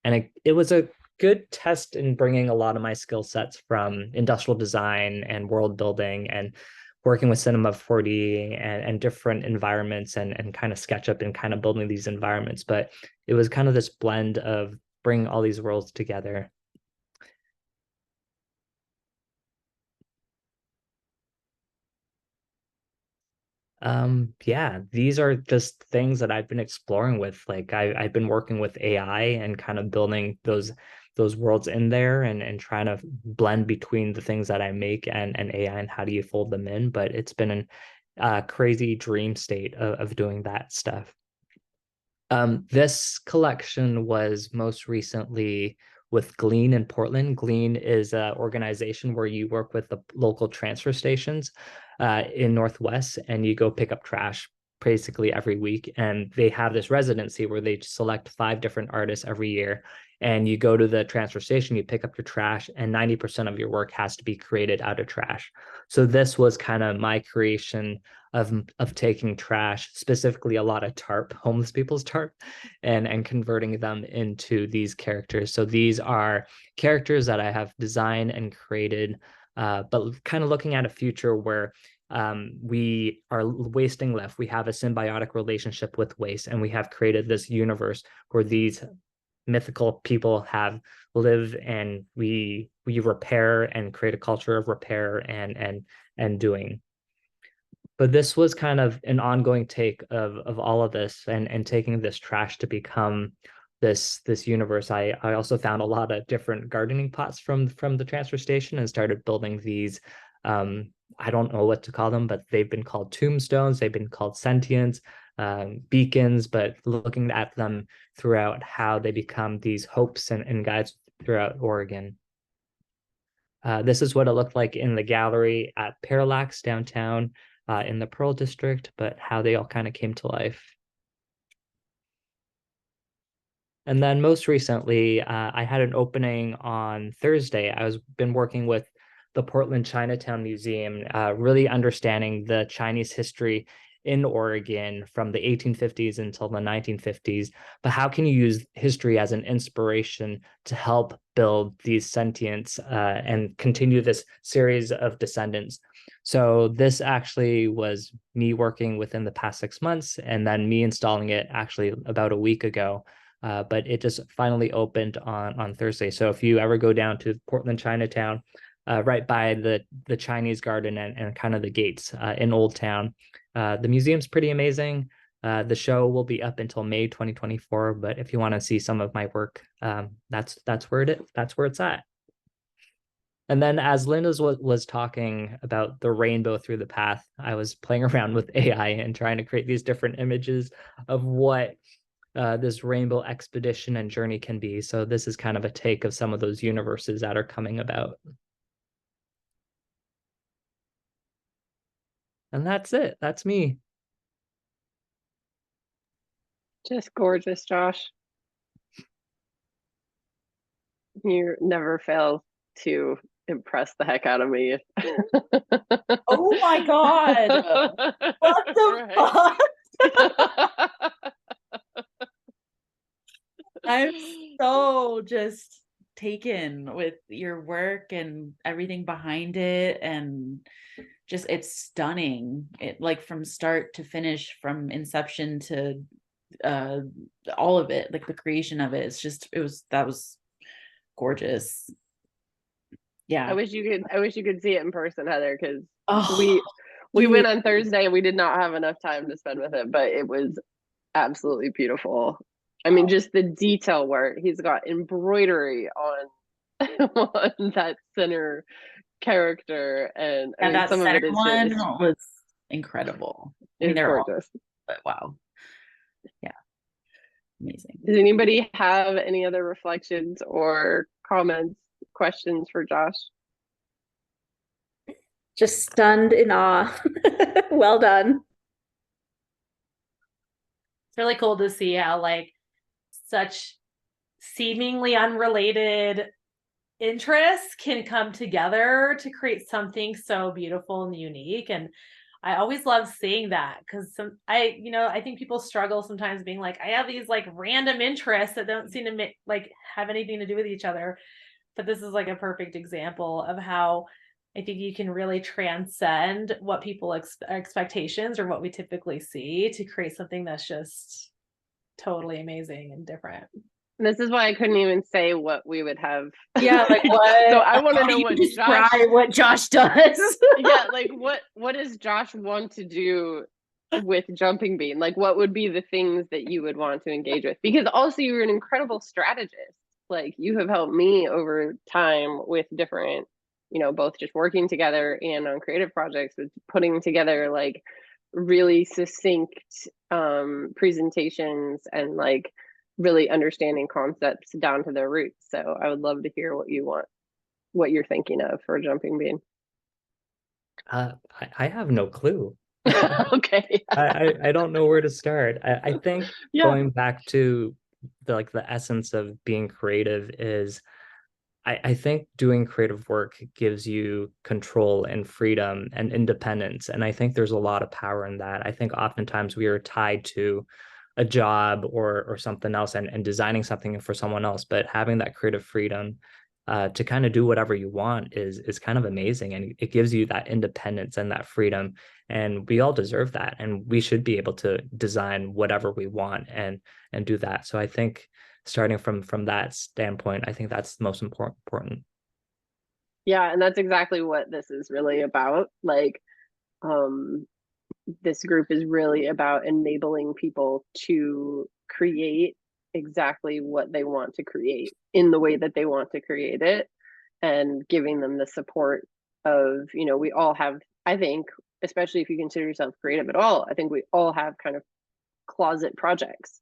And it was a good test in bringing a lot of my skill sets from industrial design and world building and working with Cinema 4D and different environments and kind of SketchUp and kind of building these environments. But it was kind of this blend of bringing all these worlds together. Yeah, these are just things that I've been exploring with. Like I've been working with AI and kind of building those worlds in there and trying to blend between the things that I make and AI and how do you fold them in. But it's been a crazy dream state of doing that stuff. This collection was most recently with Glean in Portland. Glean is an organization where you work with the local transfer stations in Northwest, and you go pick up trash basically every week. And they have this residency where they select 5 different artists every year. And you go to the transfer station, you pick up your trash, and 90% of your work has to be created out of trash. So this was kind of my creation of taking trash, specifically a lot of tarp, homeless people's tarp, and converting them into these characters. So these are characters that I have designed and created, but kind of looking at a future where we are wasting left. We have a symbiotic relationship with waste, and we have created this universe where these mythical people have lived, and we repair and create a culture of repair and doing. But this was kind of an ongoing take of all of this and taking this trash to become this universe. I also found a lot of different gardening pots from the transfer station and started building these. I don't know what to call them, but they've been called tombstones. They've been called sentients, beacons, but looking at them throughout how they become these hopes and guides throughout Oregon. This is what it looked like in the gallery at Parallax downtown in the Pearl District, but how they all kind of came to life. And then most recently, I had an opening on Thursday. I was been working with the Portland Chinatown Museum, really understanding the Chinese history in Oregon from the 1850s until the 1950s. But how can you use history as an inspiration to help build these sentients and continue this series of descendants? So this actually was me working within the past 6 months, and then me installing it actually about a week ago. But it just finally opened on Thursday. So if you ever go down to Portland Chinatown, right by the Chinese garden and kind of the gates in Old Town, the museum's pretty amazing. The show will be up until May 2024. But if you want to see some of my work, that's where it's at. And then as Linda was talking about the rainbow through the path, I was playing around with AI and trying to create these different images of what this rainbow expedition and journey can be. So this is kind of a take of some of those universes that are coming about. And that's it. That's me. Just gorgeous, Josh. You never fail to impress the heck out of me. Oh my God. What the fuck? I'm so just taken with your work and everything behind it, and just it's stunning. It like from start to finish, from inception to all of it, like the creation of it. It's just that was gorgeous. Yeah. I wish you could see it in person, Heather, because Oh, we went on Thursday and we did not have enough time to spend with it, but it was absolutely beautiful. I mean, just the detail work. He's got embroidery on on that center character, and I mean, that some of it center is one just was incredible. I mean, it's they're all, gorgeous. but wow. Yeah. Amazing. Does anybody have any other reflections or comments, questions for Josh? Just stunned in awe. Well done. It's really cool to see how like such seemingly unrelated interests can come together to create something so beautiful and unique. And I always love seeing that, because I think people struggle sometimes being like, I have these like random interests that don't seem to have anything to do with each other. But this is like a perfect example of how I think you can really transcend what people expectations or what we typically see to create something that's just totally amazing and different. This is why I couldn't even say what we would have. Yeah, like what? So I want to know what Josh does. Yeah, like what does Josh want to do with Jumping Bean? Like, what would be the things that you would want to engage with? Because also you're an incredible strategist. Like, you have helped me over time with different, both just working together and on creative projects, with putting together like really succinct presentations and like really understanding concepts down to their roots. So I would love to hear what you're thinking of for Jumping Bean. I have no clue. Okay. I don't know where to start. I think going back to the essence of being creative is I think doing creative work gives you control and freedom and independence. And I think there's a lot of power in that. I think oftentimes we are tied to a job or something else and designing something for someone else, but having that creative freedom to kind of do whatever you want is kind of amazing, and it gives you that independence and that freedom, and we all deserve that, and we should be able to design whatever we want and do that. So I think starting from that standpoint, I think that's the most important. Yeah, and that's exactly what this is really about. Like, this group is really about enabling people to create exactly what they want to create in the way that they want to create it, and giving them the support of, we all have, I think, especially if you consider yourself creative at all, I think we all have kind of closet projects,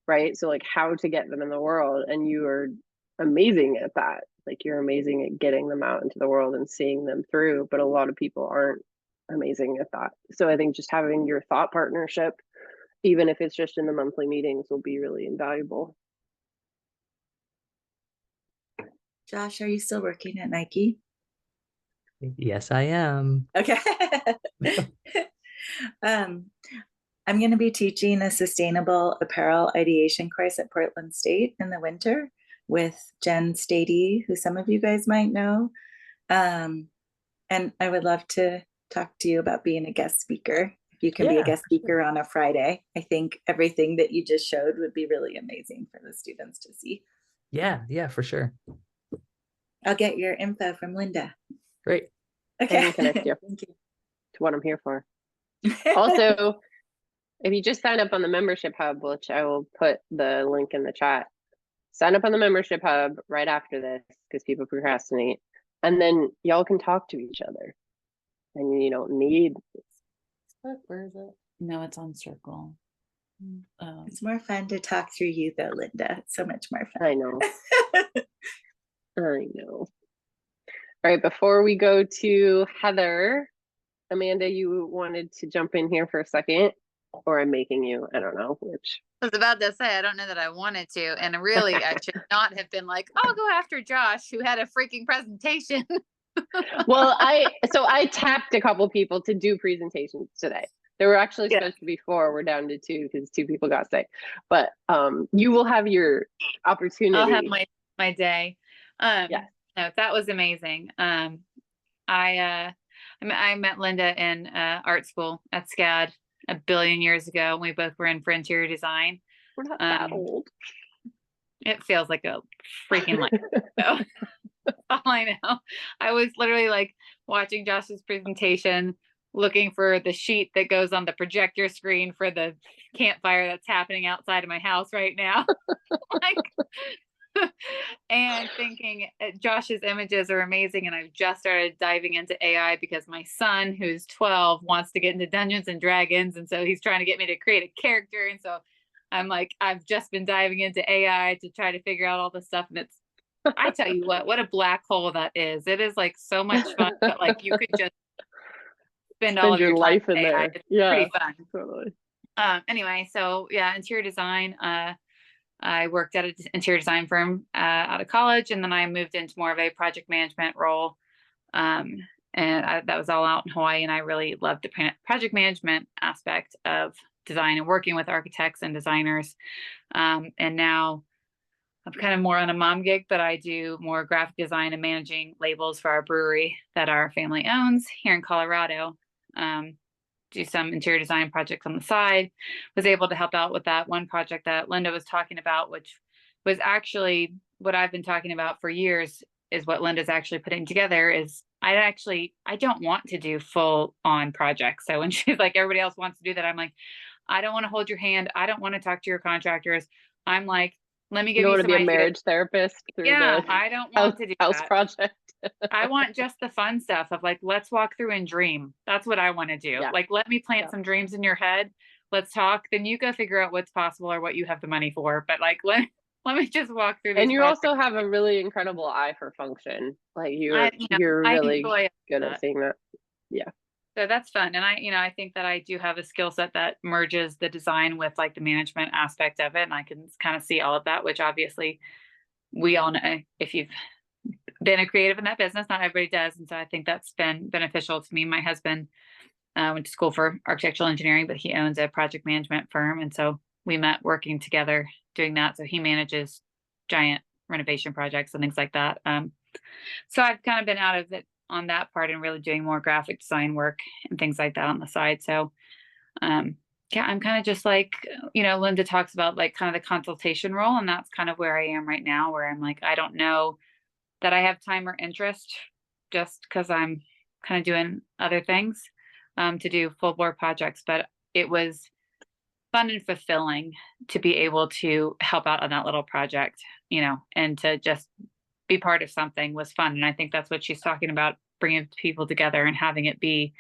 right? So like how to get them in the world, and you are amazing at that. Like, you're amazing at getting them out into the world and seeing them through, but a lot of people aren't amazing at that. So I think just having your thought partnership, even if it's just in the monthly meetings, will be really invaluable. Josh, are you still working at Nike? Yes, I am. Okay. I'm going to be teaching a sustainable apparel ideation course at Portland State in the winter with Jen Stady, who some of you guys might know. And I would love to talk to you about being a guest speaker. If you can be a guest speaker on a Friday, I think everything that you just showed would be really amazing for the students to see. Yeah, for sure. I'll get your info from Linda. Great. Okay. I can connect you. Thank you. To what I'm here for. Also, if you just sign up on the membership hub, which I will put the link in the chat, sign up on the membership hub right after this, because people procrastinate. and then y'all can talk to each other, and you don't need. Where is it? No, it's on Circle. It's more fun to talk through you though, Linda. It's so much more fun. I know. I know. All right, before we go to Heather, Amanda, you wanted to jump in here for a second, or I'm making you, I don't know which. I was about to say, I don't know that I wanted to. And really, I should not have been like, I'll go after Josh, who had a freaking presentation. Well, I tapped a couple people to do presentations today. There were actually Yeah. supposed to be 4. We're down to 2 because 2 people got sick. But you will have your opportunity. I'll have my day. Yes. No, that was amazing. I met Linda in art school at SCAD a billion years ago. We both were in for interior design. We're not that old. It feels like a freaking life ago. All I know. I was literally like watching Josh's presentation, looking for the sheet that goes on the projector screen for the campfire that's happening outside of my house right now. Like, and thinking Josh's images are amazing. And I've just started diving into AI because my son, who's 12, wants to get into Dungeons and Dragons. And so he's trying to get me to create a character. And so I'm like, I've just been diving into AI to try to figure out all this stuff. And it's, I tell you what a black hole that is. It is like so much fun, but like you could just spend all of your life time in AI. there. It's Yeah, pretty fun. totally. Anyway, so yeah, interior design. I worked at an interior design firm out of college, and then I moved into more of a project management role. And that was all out in Hawaii, and I really loved the project management aspect of design and working with architects and designers. And now I'm kind of more on a mom gig, but I do more graphic design and managing labels for our brewery that our family owns here in Colorado. Do some interior design projects on the side. Was able to help out with that one project that Linda was talking about, which was actually what I've been talking about for years, is what Linda's actually putting together. Is I don't want to do full on projects. So when she's like, everybody else wants to do that, I'm like, I don't want to hold your hand. I don't want to talk to your contractors. I'm like, let me give you want to some be a ideas. marriage therapist through Yeah, the I don't want to do house that. project. I want just the fun stuff of like, let's walk through and dream. That's what I want to do. Yeah. Like, let me plant Yeah. some dreams in your head. Let's talk. Then you go figure out what's possible or what you have the money for. But like, let me just walk through. And you also have a really incredible eye for function. Like you're really good at seeing that. Yeah. So that's fun. And I think that I do have a skill set that merges the design with like the management aspect of it. And I can kind of see all of that, which obviously we all know if you've been a creative in that business, not everybody does. And so I think that's been beneficial to me. My husband went to school for architectural engineering, but he owns a project management firm. And so we met working together doing that. So he manages giant renovation projects and things like that. So I've kind of been out of it on that part and really doing more graphic design work and things like that on the side. So yeah, I'm kind of just like, Linda talks about like kind of the consultation role. And that's kind of where I am right now, where I'm like, I don't know that I have time or interest just because I'm kind of doing other things to do full bore projects. But it was fun and fulfilling to be able to help out on that little project, and to just be part of something was fun. And I think that's what she's talking about, bringing people together and having it be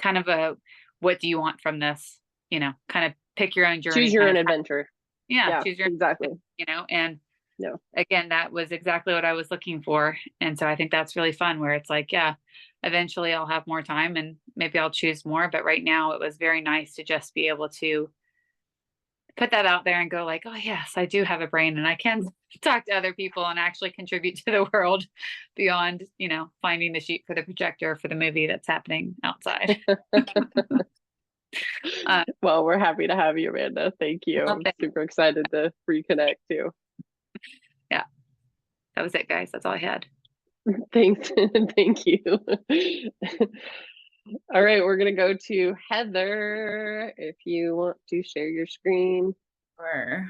kind of a, what do you want from this? Kind of pick your own journey. Choose your own adventure. Yeah, choose your exactly. And no. Again, that was exactly what I was looking for. And so I think that's really fun, where it's like, yeah, eventually I'll have more time and maybe I'll choose more. But right now it was very nice to just be able to put that out there and go like, oh yes, I do have a brain and I can talk to other people and actually contribute to the world beyond, finding the sheet for the projector for the movie that's happening outside. Well, we're happy to have you, Amanda. Thank you. I'm super excited to reconnect too. Yeah, that was it, guys. That's all I had. Thanks. Thank you. All right, we're gonna go to Heather. If you want to share your screen. Sure.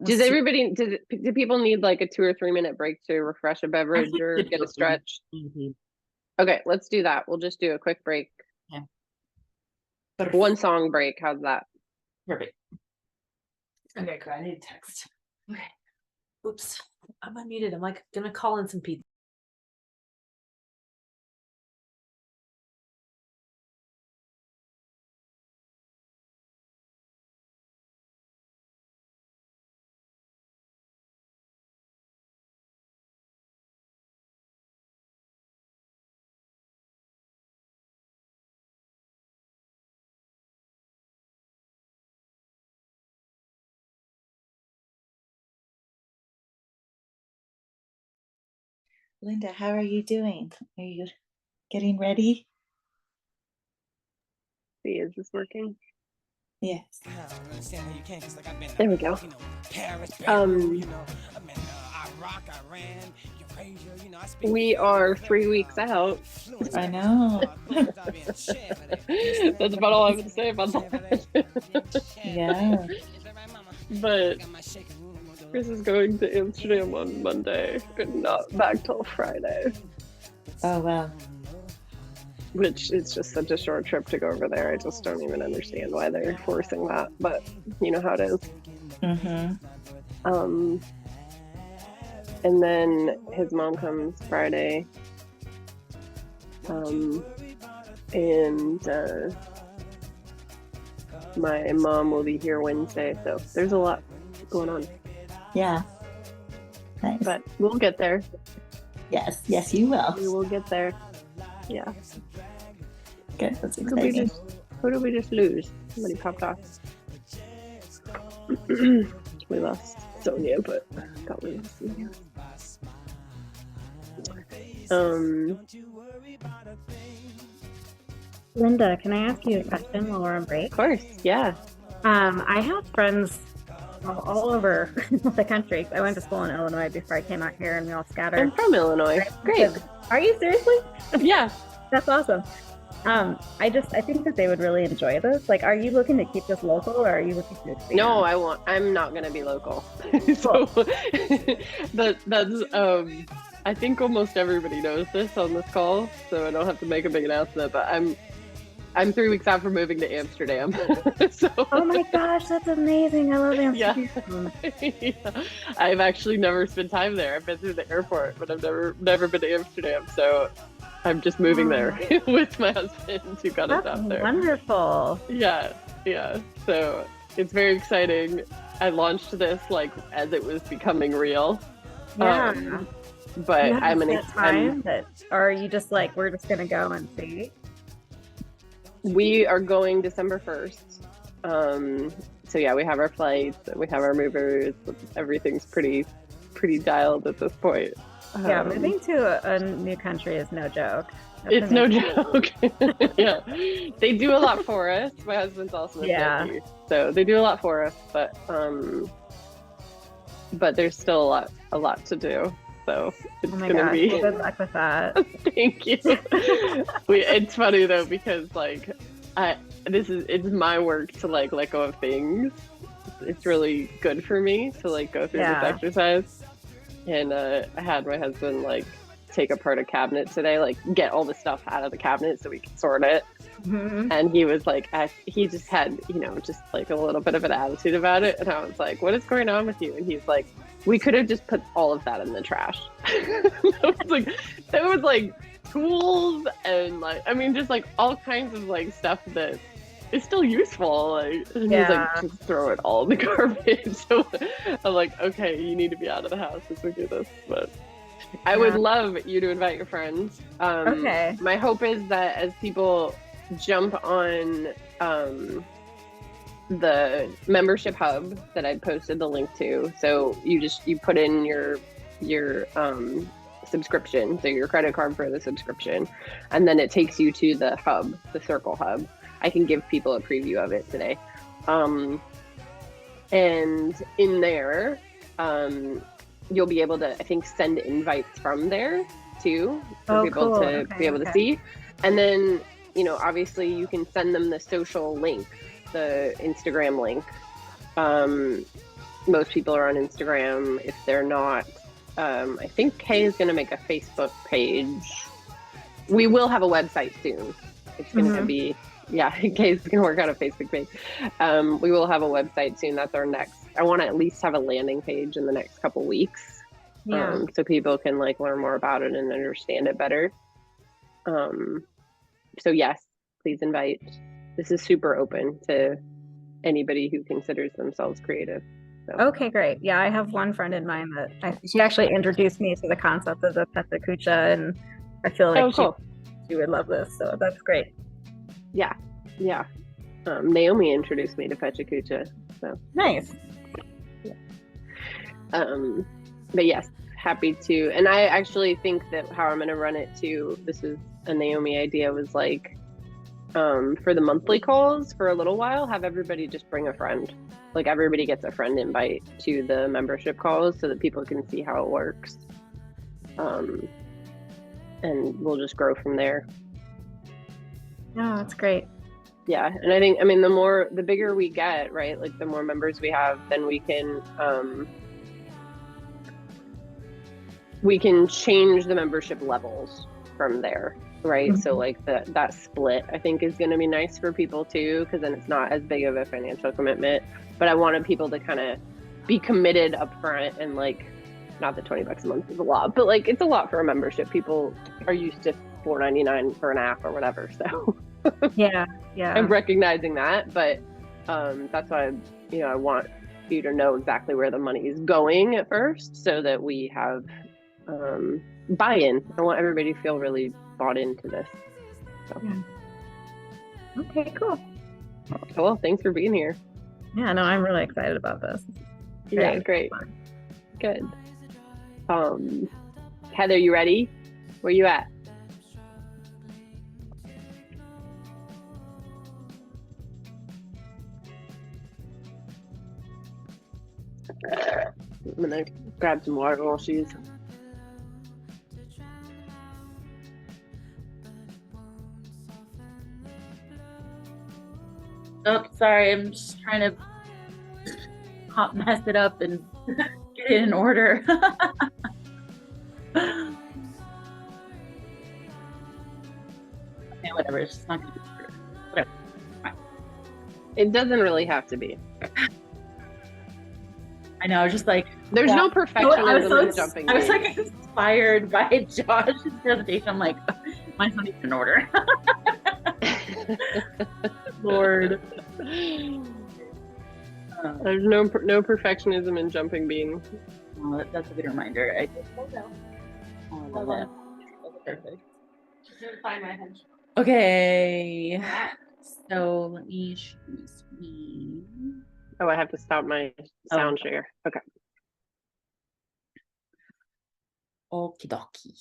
Do people need like a 2 or 3 minute break to refresh a beverage or get a stretch? Okay, let's do that. We'll just do a quick break. Yeah. But 1 song break. How's that? Perfect. Okay, cool. I need a text. Okay. Oops. I'm unmuted. I'm like gonna call in some pizza. Linda, how are you doing? Are you getting ready? See, is this working? Yes. There we go. We are 3 weeks out. I know. That's about all I have to say about that. Yeah. But Chris is going to Amsterdam on Monday and not back till Friday, Oh, wow. which is just such a short trip to go over there. I just don't even understand why they're forcing that, but you know how it is. Mm-hmm. And then his mom comes Friday. And my mom will be here Wednesday, so there's a lot going on. Yeah. Nice. But we'll get there. Yes. Yes, you will. We will get there. Yeah. Good. That's Who did exciting. we just lose? Somebody popped off. We lost Sonia, but thought we lost Sonia. Linda, can I ask you a question while we're on break? Of course, yeah. I have friends all over the country. I went to school in Illinois before I came out here, and we all I'm scattered. from Illinois. Great. Are you seriously? Yeah. That's awesome. I think that they would really enjoy this. Like, are you looking to keep this local, or are you looking to expand? No, I'm not gonna be local. So that's I think almost everybody knows this on this call, so I don't have to make a big announcement. But I'm 3 weeks out from moving to Amsterdam. So, Oh my gosh, that's amazing! I love Amsterdam. yeah. I've actually never spent time there. I've been through the airport, but I've never been to Amsterdam. So I'm just moving there with my husband who got us That's out there. wonderful. Yeah. So it's very exciting. I launched this like as it was becoming real. Yeah. But You have I'm a an set time that, or are you just like, we're just gonna go and see? We are going December 1st. So yeah, we have our flights, we have our movers. Everything's pretty dialed at this point. Yeah, moving to a new country is no joke. That's It's no amazing. joke. Yeah, they do a lot for us. My husband's also a Yankee, so they do a lot for us. But there's still a lot to do. So it's Oh my gonna gosh, be. well, good luck with that. Thank you. It's funny though because like it's my work to like let go of things. It's really good for me to like go through this exercise. And I had my husband like take apart a cabinet today, like get all the stuff out of the cabinet so we can sort it. Mhm. And he was like, he just had, just like a little bit of an attitude about it. And I was like, what is going on with you? And he's like, we could have just put all of that in the trash. That was like tools and like, I mean, just like all kinds of like stuff that is still useful. Like, and he's like, just throw it all in the garbage. So I'm like, okay, you need to be out of the house as we do this. But I would love you to invite your friends. Okay. My hope is that as people jump on the membership hub that I posted the link to, so you put in your subscription, so your credit card for the subscription, and then it takes you to the hub, the Circle hub. I can give people a preview of it today, and in there you'll be able to, I think, send invites from there too for people to be able to see. And then, obviously you can send them the social link, the Instagram link. Most people are on Instagram. If they're not, I think Kay is going to make a Facebook page. We will have a website soon. It's going to be, Kay's going to work on a Facebook page. We will have a website soon. That's our next. I want to at least have a landing page in the next couple weeks, so people can like learn more about it and understand it better. So yes, please invite. This is super open to anybody who considers themselves creative. So. Okay, great. Yeah, I have one friend in mind that she actually introduced me to the concept of the Petakucha, and I feel like she would love this. So that's great. Yeah. Naomi introduced me to Petakucha. So nice. Yeah. But yes, happy to. And I actually think that how I'm going to run it too, this is a Naomi idea, was like, for the monthly calls for a little while, have everybody just bring a friend. Like everybody gets a friend invite to the membership calls so that people can see how it works. And we'll just grow from there. No, that's great. Yeah. And I think, I mean, the bigger we get, right? Like the more members we have, then we can change the membership levels from there. Right. So like that split, I think, is going to be nice for people too, because then it's not as big of a financial commitment. But I wanted people to kind of be committed up front, and like, not that $20 a month is a lot, but like it's a lot for a membership. People are used to $4.99 for an app or whatever. So Yeah. I'm recognizing that, but that's why I want you to know exactly where the money is going at first, so that we have buy-in. I want everybody to feel really bought into this. So. Yeah. Okay, cool. Well, thanks for being here. Yeah, no, I'm really excited about this. Yeah, great. Good. Heather, you ready? Where you at? I'm gonna grab some water while she's. Oh, sorry. I'm just trying to hot mess it up and get it in order. Okay, whatever. It's just not gonna be true. Whatever. Fine. It doesn't really have to be. I know. I was just like, there's no perfectionism in jumping. I was like inspired by Josh's presentation. I'm like, mine's not even in order. Lord. There's no perfectionism in jumping bean. Oh, that's a good reminder. I just love it. Perfect. Find my head. Okay. So let me choose me. Oh, I have to stop my sound share. Okay. Okie dokie.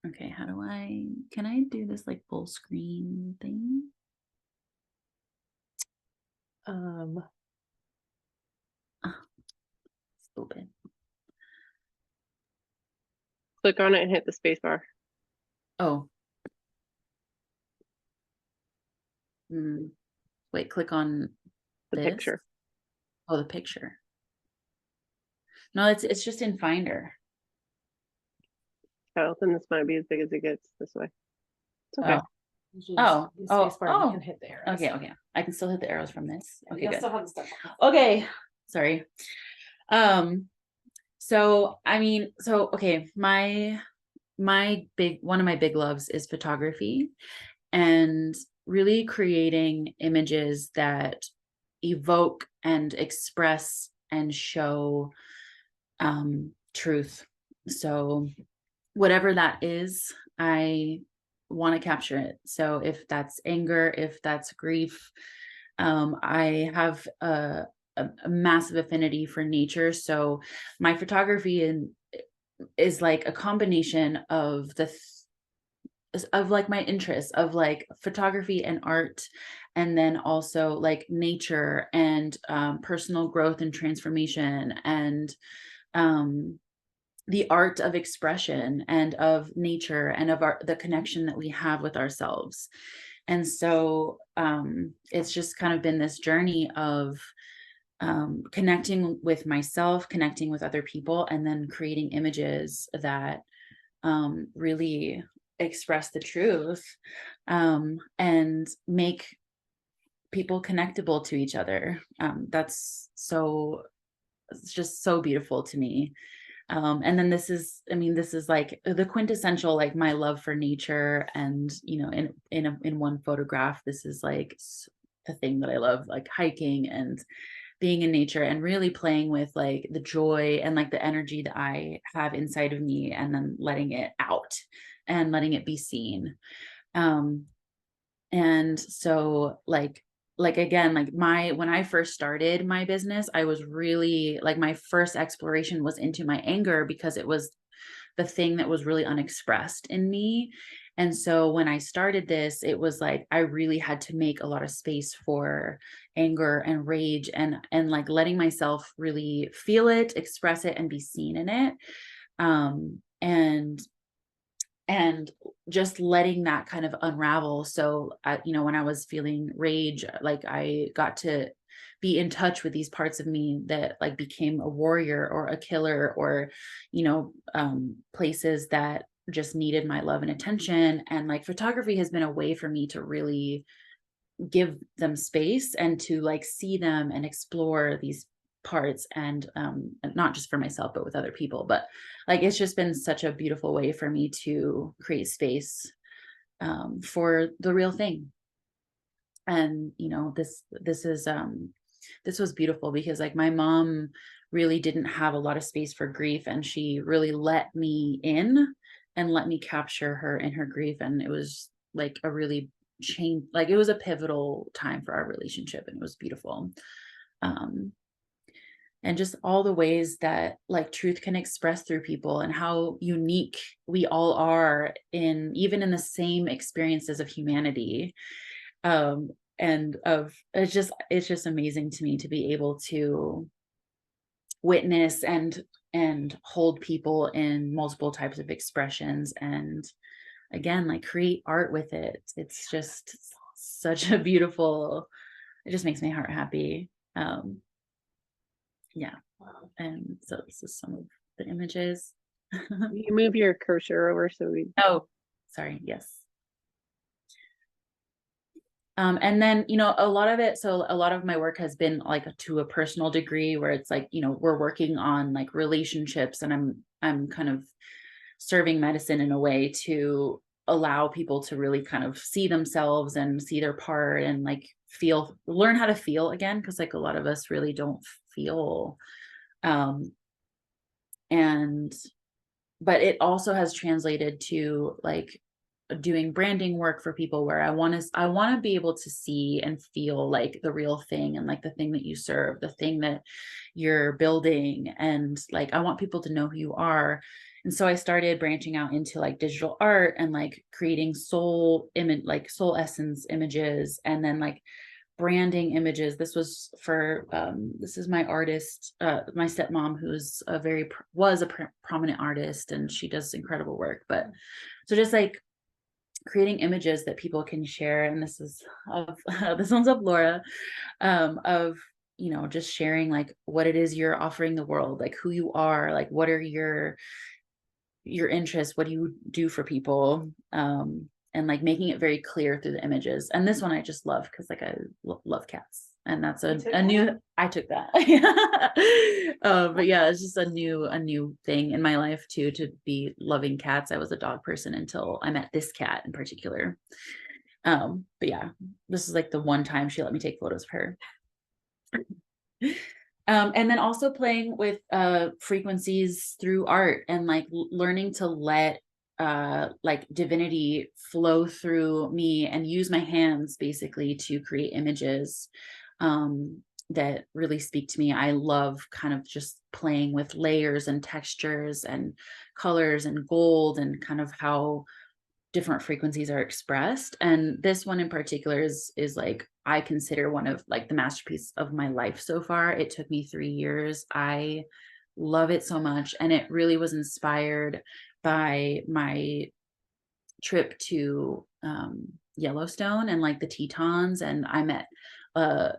Okay, can I do this like full screen thing? Stupid. Click on it and hit the space bar. Oh. Wait, click on the picture. Oh, the picture. No, it's just in Finder. Oh, then this might be as big as it gets this way. It's okay. Oh, You can hit the arrows. Okay. I can still hit the arrows from this. Okay, you good. still have the stuff. Okay, sorry. So I mean, okay, one of my big loves is photography, and really creating images that evoke and express and show truth. So whatever that is, I want to capture it. So if that's anger, if that's grief, I have a massive affinity for nature. So my photography is like a combination of of like my interests of like photography and art, and then also like nature and personal growth and transformation, and the art of expression and of nature and of the connection that we have with ourselves. And so it's just kind of been this journey of connecting with myself, connecting with other people, and then creating images that really express the truth and make people connectable to each other. It's just so beautiful to me. And then this is like the quintessential, like my love for nature, and in one photograph, this is like the thing that I love, like hiking and being in nature and really playing with like the joy and like the energy that I have inside of me, and then letting it out and letting it be seen. And so like like, again, like when I first started my business, I was really like, my first exploration was into my anger because it was the thing that was really unexpressed in me. And so when I started this, it was like I really had to make a lot of space for anger and rage, and like letting myself really feel it, express it, and be seen in it. And just letting that kind of unravel. So, you know, when I was feeling rage, like I got to be in touch with these parts of me that like became a warrior or a killer, or, you know, places that just needed my love and attention. And like photography has been a way for me to really give them space and to like see them and explore these parts, and not just for myself but with other people. But like it's just been such a beautiful way for me to create space for the real thing. And you know, this was beautiful because like my mom really didn't have a lot of space for grief, and she really let me in and let me capture her in her grief. And it was like a really change, like it was a pivotal time for our relationship, and it was beautiful. And just all the ways that like truth can express through people, and how unique we all are in even in the same experiences of humanity. And of it's just amazing to me to be able to witness and hold people in multiple types of expressions, and again like create art with it. It's just such a beautiful, it just makes my heart happy. Yeah. And so this is some of the images. You move your cursor over so we. Oh, sorry. Yes. And then, you know, a lot of it, so a lot of my work has been like to a personal degree, where it's like, you know, we're working on like relationships, and I'm kind of serving medicine in a way to allow people to really kind of see themselves and see their part, and like learn how to feel again, because like a lot of us really don't feel. But it also has translated to like doing branding work for people, where I want to be able to see and feel like the real thing, and like the thing that you serve, the thing that you're building, and like I want people to know who you are. And so I started branching out into like digital art and like creating soul essence images, and then like branding images. This was for this is my artist, my stepmom, who's was a prominent artist, and she does incredible work. But so just like creating images that people can share, and this is of this one's of Laura, of, you know, just sharing like what it is you're offering the world, like who you are, like what are your interests, what do you do for people, and like making it very clear through the images. And this one I just love because like I love cats, and that's a new, I took that. But yeah, it's just a new thing in my life too, to be loving cats. I was a dog person until I met this cat in particular. But yeah, this is like the one time she let me take photos of her. And then also playing with frequencies through art, and like learning to let like divinity flow through me, and use my hands basically to create images that really speak to me. I love kind of just playing with layers and textures and colors and gold, and kind of how different frequencies are expressed. And this one in particular is like I consider one of like the masterpiece of my life so far. It took me 3 years. I love it so much, and it really was inspired by my trip to Yellowstone and like the Tetons. And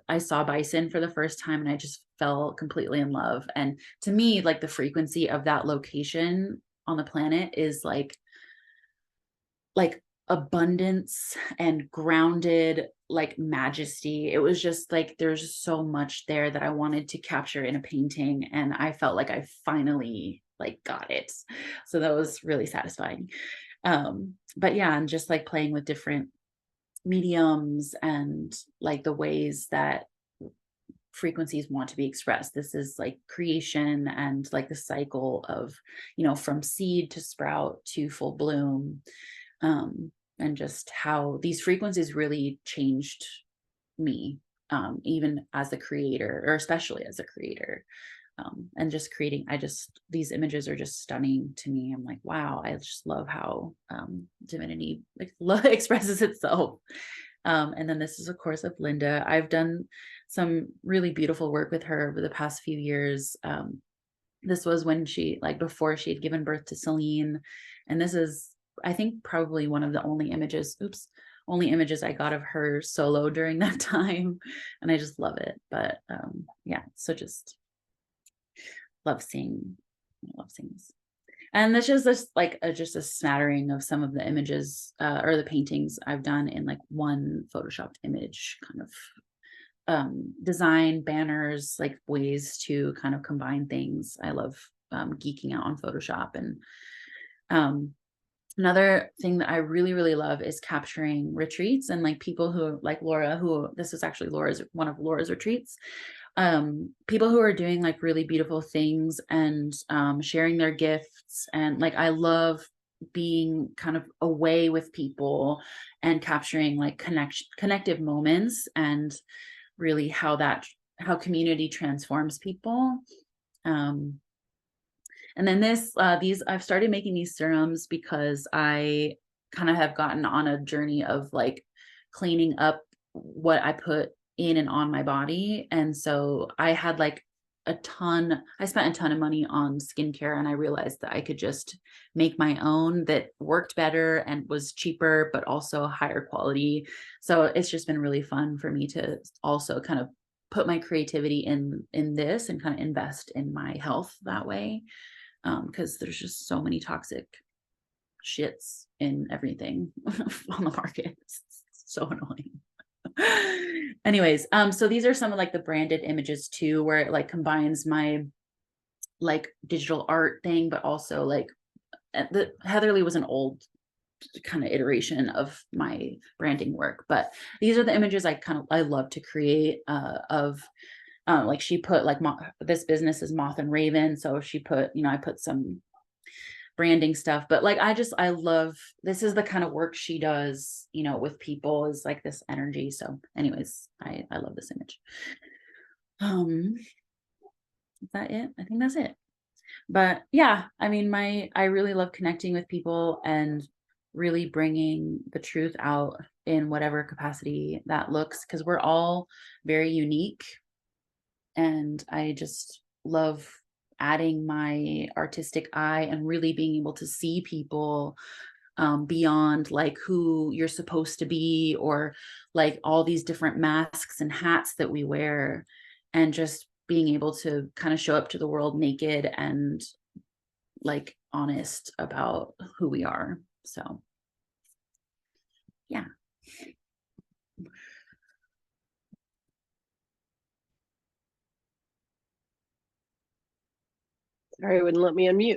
I saw bison for the first time, and I just fell completely in love. And to me, like the frequency of that location on the planet is like abundance and grounded like majesty. It was just like there's so much there that I wanted to capture in a painting, and I felt like I finally like got it. So that was really satisfying. But yeah, and just like playing with different mediums and like the ways that frequencies want to be expressed. This is like creation, and like the cycle of, you know, from seed to sprout to full bloom. And just how these frequencies really changed me even as a creator, or especially as a creator. And just creating, these images are just stunning to me. I'm like, wow, I just love how divinity love expresses itself. And then this is of course of Linda. I've done some really beautiful work with her over the past few years. This was when before she had given birth to Celine. And this is, I think, probably one of the only images I got of her solo during that time. And I just love it. But yeah, so just love seeing this. And this is just a smattering of some of the images or the paintings I've done in like one photoshopped image kind of design, banners, like ways to kind of combine things. I love geeking out on Photoshop. And another thing that I really, really love is capturing retreats and like people who like Laura, this is actually one of Laura's retreats. People who are doing like really beautiful things and sharing their gifts. And like, I love being kind of away with people and capturing like connective moments, and really how community transforms people. And then I've started making these serums because I kind of have gotten on a journey of like cleaning up what I put in and on my body. And so I had like I spent a ton of money on skincare, and I realized that I could just make my own that worked better and was cheaper, but also higher quality. So it's just been really fun for me to also kind of put my creativity in this and kind of invest in my health that way. Because there's just so many toxic shits in everything on the market. It's so annoying. Anyways, so these are some of like the branded images too, where it like combines my like digital art thing, but also like the Heatherly was an old kind of iteration of my branding work. But these are the images I love to create of like she put like this business is Moth and Raven, so she put, I put some branding stuff, but like I love, this is the kind of work she does, with people, is like this energy. So anyways, I love this image. Is that it? I think that's it. But yeah, I mean, I really love connecting with people and really bringing the truth out in whatever capacity that looks, because we're all very unique. And I just love adding my artistic eye and really being able to see people beyond like who you're supposed to be, or like all these different masks and hats that we wear, and just being able to kind of show up to the world naked and like honest about who we are. So yeah. Sorry, it wouldn't let me unmute.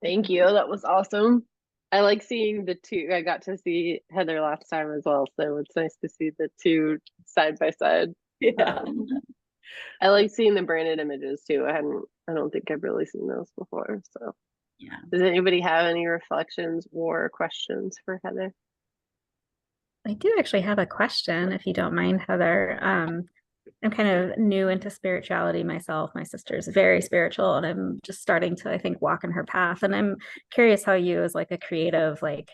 Thank you. That was awesome. I like seeing the two. I got to see Heather last time as well, so it's nice to see the two side by side. Yeah. I like seeing the branded images too. I don't think I've really seen those before. So Yeah. Does anybody have any reflections or questions for Heather? I do actually have a question, if you don't mind, Heather. I'm kind of new into spirituality myself. My sister's very spiritual, and I'm just starting to, I think, walk in her path. And I'm curious how you, as like a creative, like,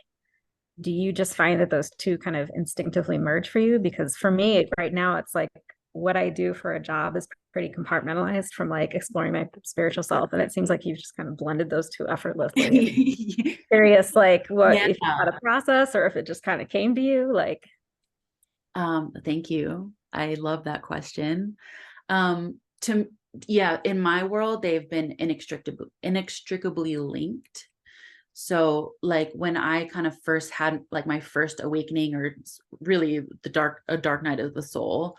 do you just find that those two kind of instinctively merge for you? Because for me right now, it's like what I do for a job is pretty compartmentalized from like exploring my spiritual self. And it seems like you've just kind of blended those two effortlessly. Curious, like what, if you had a process or if it just kind of came to you, like. Thank you. I love that question. In my world, they've been inextricably linked. So like when I kind of first had like my first awakening, or really a dark night of the soul,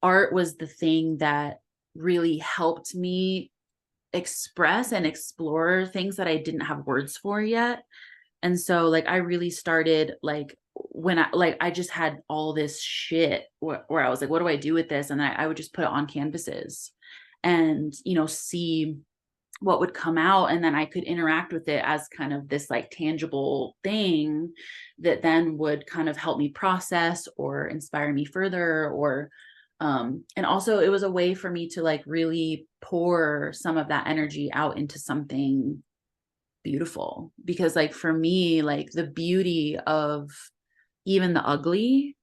art was the thing that really helped me express and explore things that I didn't have words for yet. And so like I really started like when I just had all this shit where I was like, what do I do with this? And I would just put it on canvases and, see what would come out. And then I could interact with it as kind of this like tangible thing that then would kind of help me process or inspire me further, or And also it was a way for me to like really pour some of that energy out into something beautiful, because like for me, like the beauty of even the ugly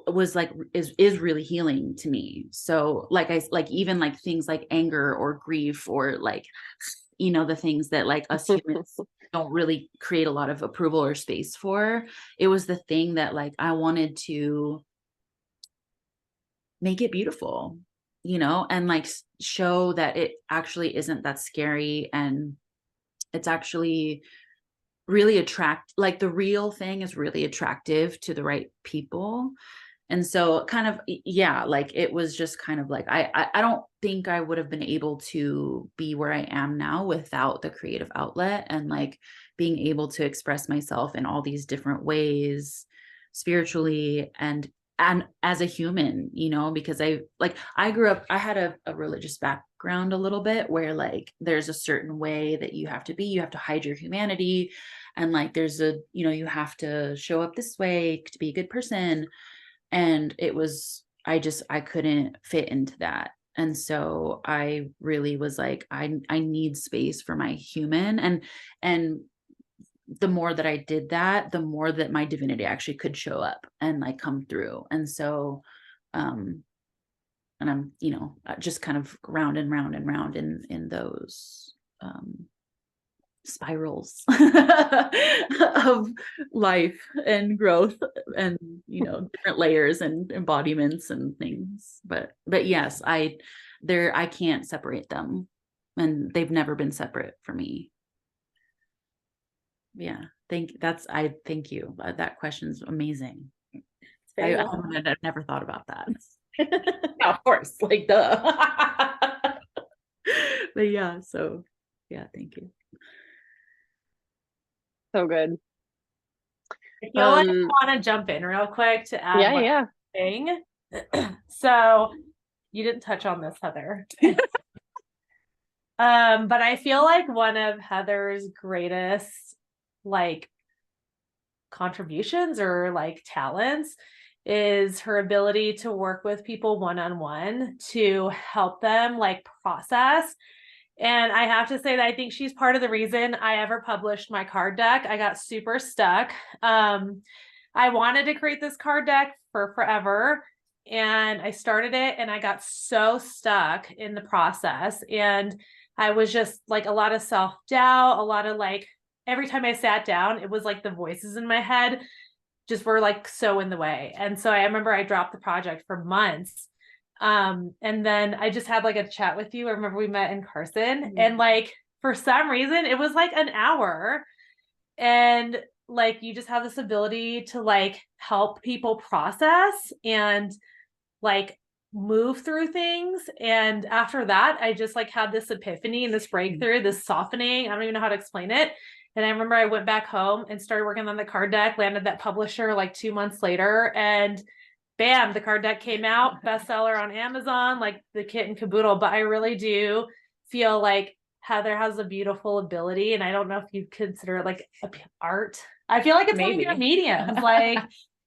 was like is really healing to me. So like I like even like things like anger or grief or like, you know, the things that like us humans don't really create a lot of approval or space for, it was the thing that like I wanted to make it beautiful, you know, and like show that it actually isn't that scary, and it's actually really like the real thing is really attractive to the right people. And so kind of, yeah, like it was just kind of like, I don't think I would have been able to be where I am now without the creative outlet and like being able to express myself in all these different ways, spiritually and as a human, you know, because I grew up, I had a religious background a little bit where like there's a certain way that you have to hide your humanity. And like, there's a, you know, you have to show up this way to be a good person. And it was, I couldn't fit into that. And so I really was like, I need space for my human. And the more that I did that, the more that my divinity actually could show up and like come through. And so, and I'm, you know, just kind of round and round and round in those, spirals of life and growth and, you know, different layers and embodiments and things. But yes, I can't separate them, and they've never been separate for me. Yeah, thank you. That question's amazing. I've never thought about that. Yeah, of course, like duh. But yeah, so yeah, thank you. So good. I feel like I want to jump in real quick to add Yeah. thing. So you didn't touch on this, Heather. But I feel like one of Heather's greatest like contributions or like talents is her ability to work with people one-on-one to help them like process. And I have to say that I think she's part of the reason I ever published my card deck. I got super stuck. I wanted to create this card deck for forever, and I started it and I got so stuck in the process. And I was just like a lot of self-doubt, a lot of like, every time I sat down, it was like the voices in my head just were like so in the way. And so I remember I dropped the project for months. And then I just had like a chat with you. I remember we met in Carson, and like for some reason it was like an hour, and like you just have this ability to like help people process and like move through things. And after that, I just like had this epiphany and this breakthrough, this softening. I don't even know how to explain it. And I remember I went back home and started working on the card deck, landed that publisher like 2 months later, and bam, the card deck came out, bestseller on Amazon, like the kit and caboodle. But I really do feel like Heather has a beautiful ability, and I don't know if you consider it like art. I feel like it's one of your mediums, like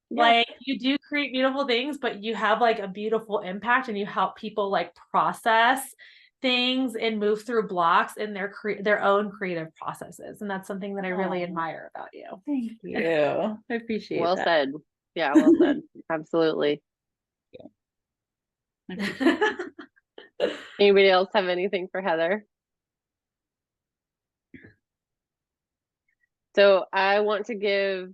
like you do create beautiful things, but you have like a beautiful impact, and you help people like process things and move through blocks in their own creative processes. And that's something that I really admire about you. Thank you. I appreciate Well that. said. Yeah, well said. Absolutely. Anybody else have anything for Heather? So I want to give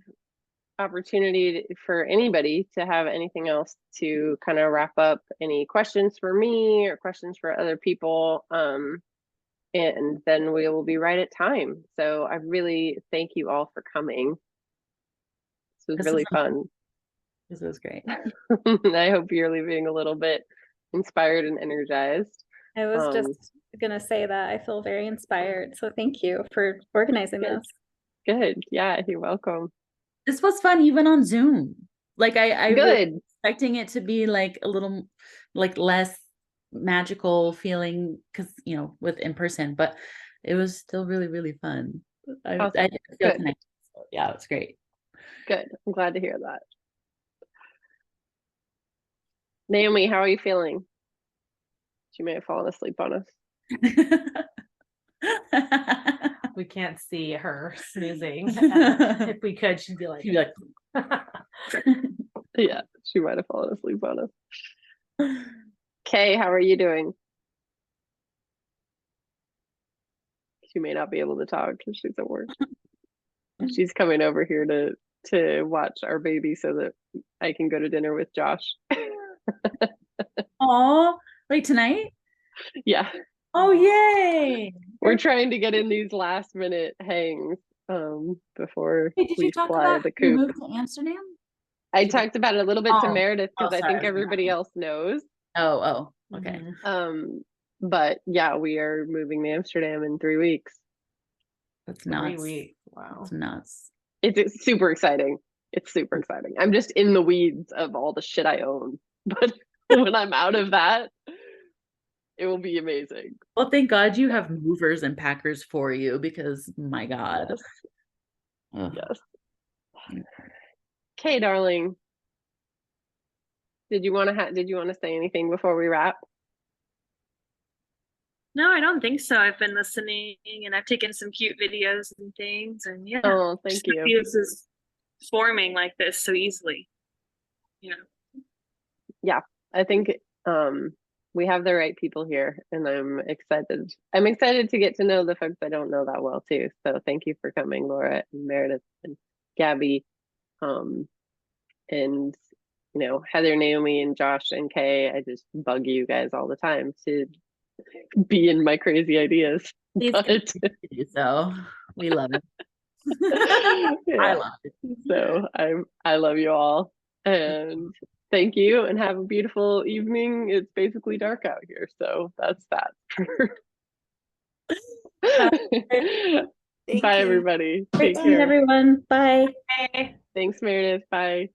opportunity for anybody to have anything else to kind of wrap up, any questions for me or questions for other people. And then we will be right at time. So I really thank you all for coming. This was really fun. This was great. I hope you're leaving a little bit inspired and energized. I was just going to say that I feel very inspired. So thank you for organizing this. Good. Yeah, you're welcome. This was fun, even on Zoom. Like I good. Was expecting it to be like a little like less magical feeling because, you know, with in person, but it was still really, really fun. Awesome. I feel connected. So, yeah, it's great. Good. I'm glad to hear that. Naomi, how are you feeling? She may have fallen asleep on us. We can't see her snoozing. If we could, she'd be like, She'd be like, Yeah, she might have fallen asleep on us. Kay, how are you doing? She may not be able to talk because she's at work. She's coming over here to watch our baby so that I can go to dinner with Josh. oh, like tonight? Yeah, Oh, yay. we're trying to get in these last minute hangs before Hey, did we you talk fly about the your coop. move to Amsterdam? I talked about it a little bit to Oh, Meredith because I think sorry. everybody else knows. Oh, okay. Mhm. But yeah, we are moving to Amsterdam in 3 weeks. That's 3 nuts. weeks. Wow. That's nuts. It's super exciting. It's super exciting. I'm just in the weeds of all the shit I own. But when I'm out of that, it will be amazing. Well, thank God you have movers and packers for you because my God. Yes. Ugh. Yes. Okay, darling. Did you want to say anything before we wrap? No, I don't think so. I've been listening and I've taken some cute videos and things, and yeah. Oh, thank just to you. see this is forming like this so easily. You know. Yeah, I think we have the right people here, and I'm excited. I'm excited to get to know the folks I don't know that well too. So thank you for coming, Laura and Meredith and Gabby, and Heather, Naomi, and Josh and Kay. I just bug you guys all the time to be in my crazy ideas. Please But continue, so we love it. yeah. I love it. So I love you all, and thank you, and have a beautiful evening. It's basically dark out here, so that's that. Thank Bye, you. everybody. Great Take seeing care. everyone. Bye. Okay. Thanks, Meredith. Bye.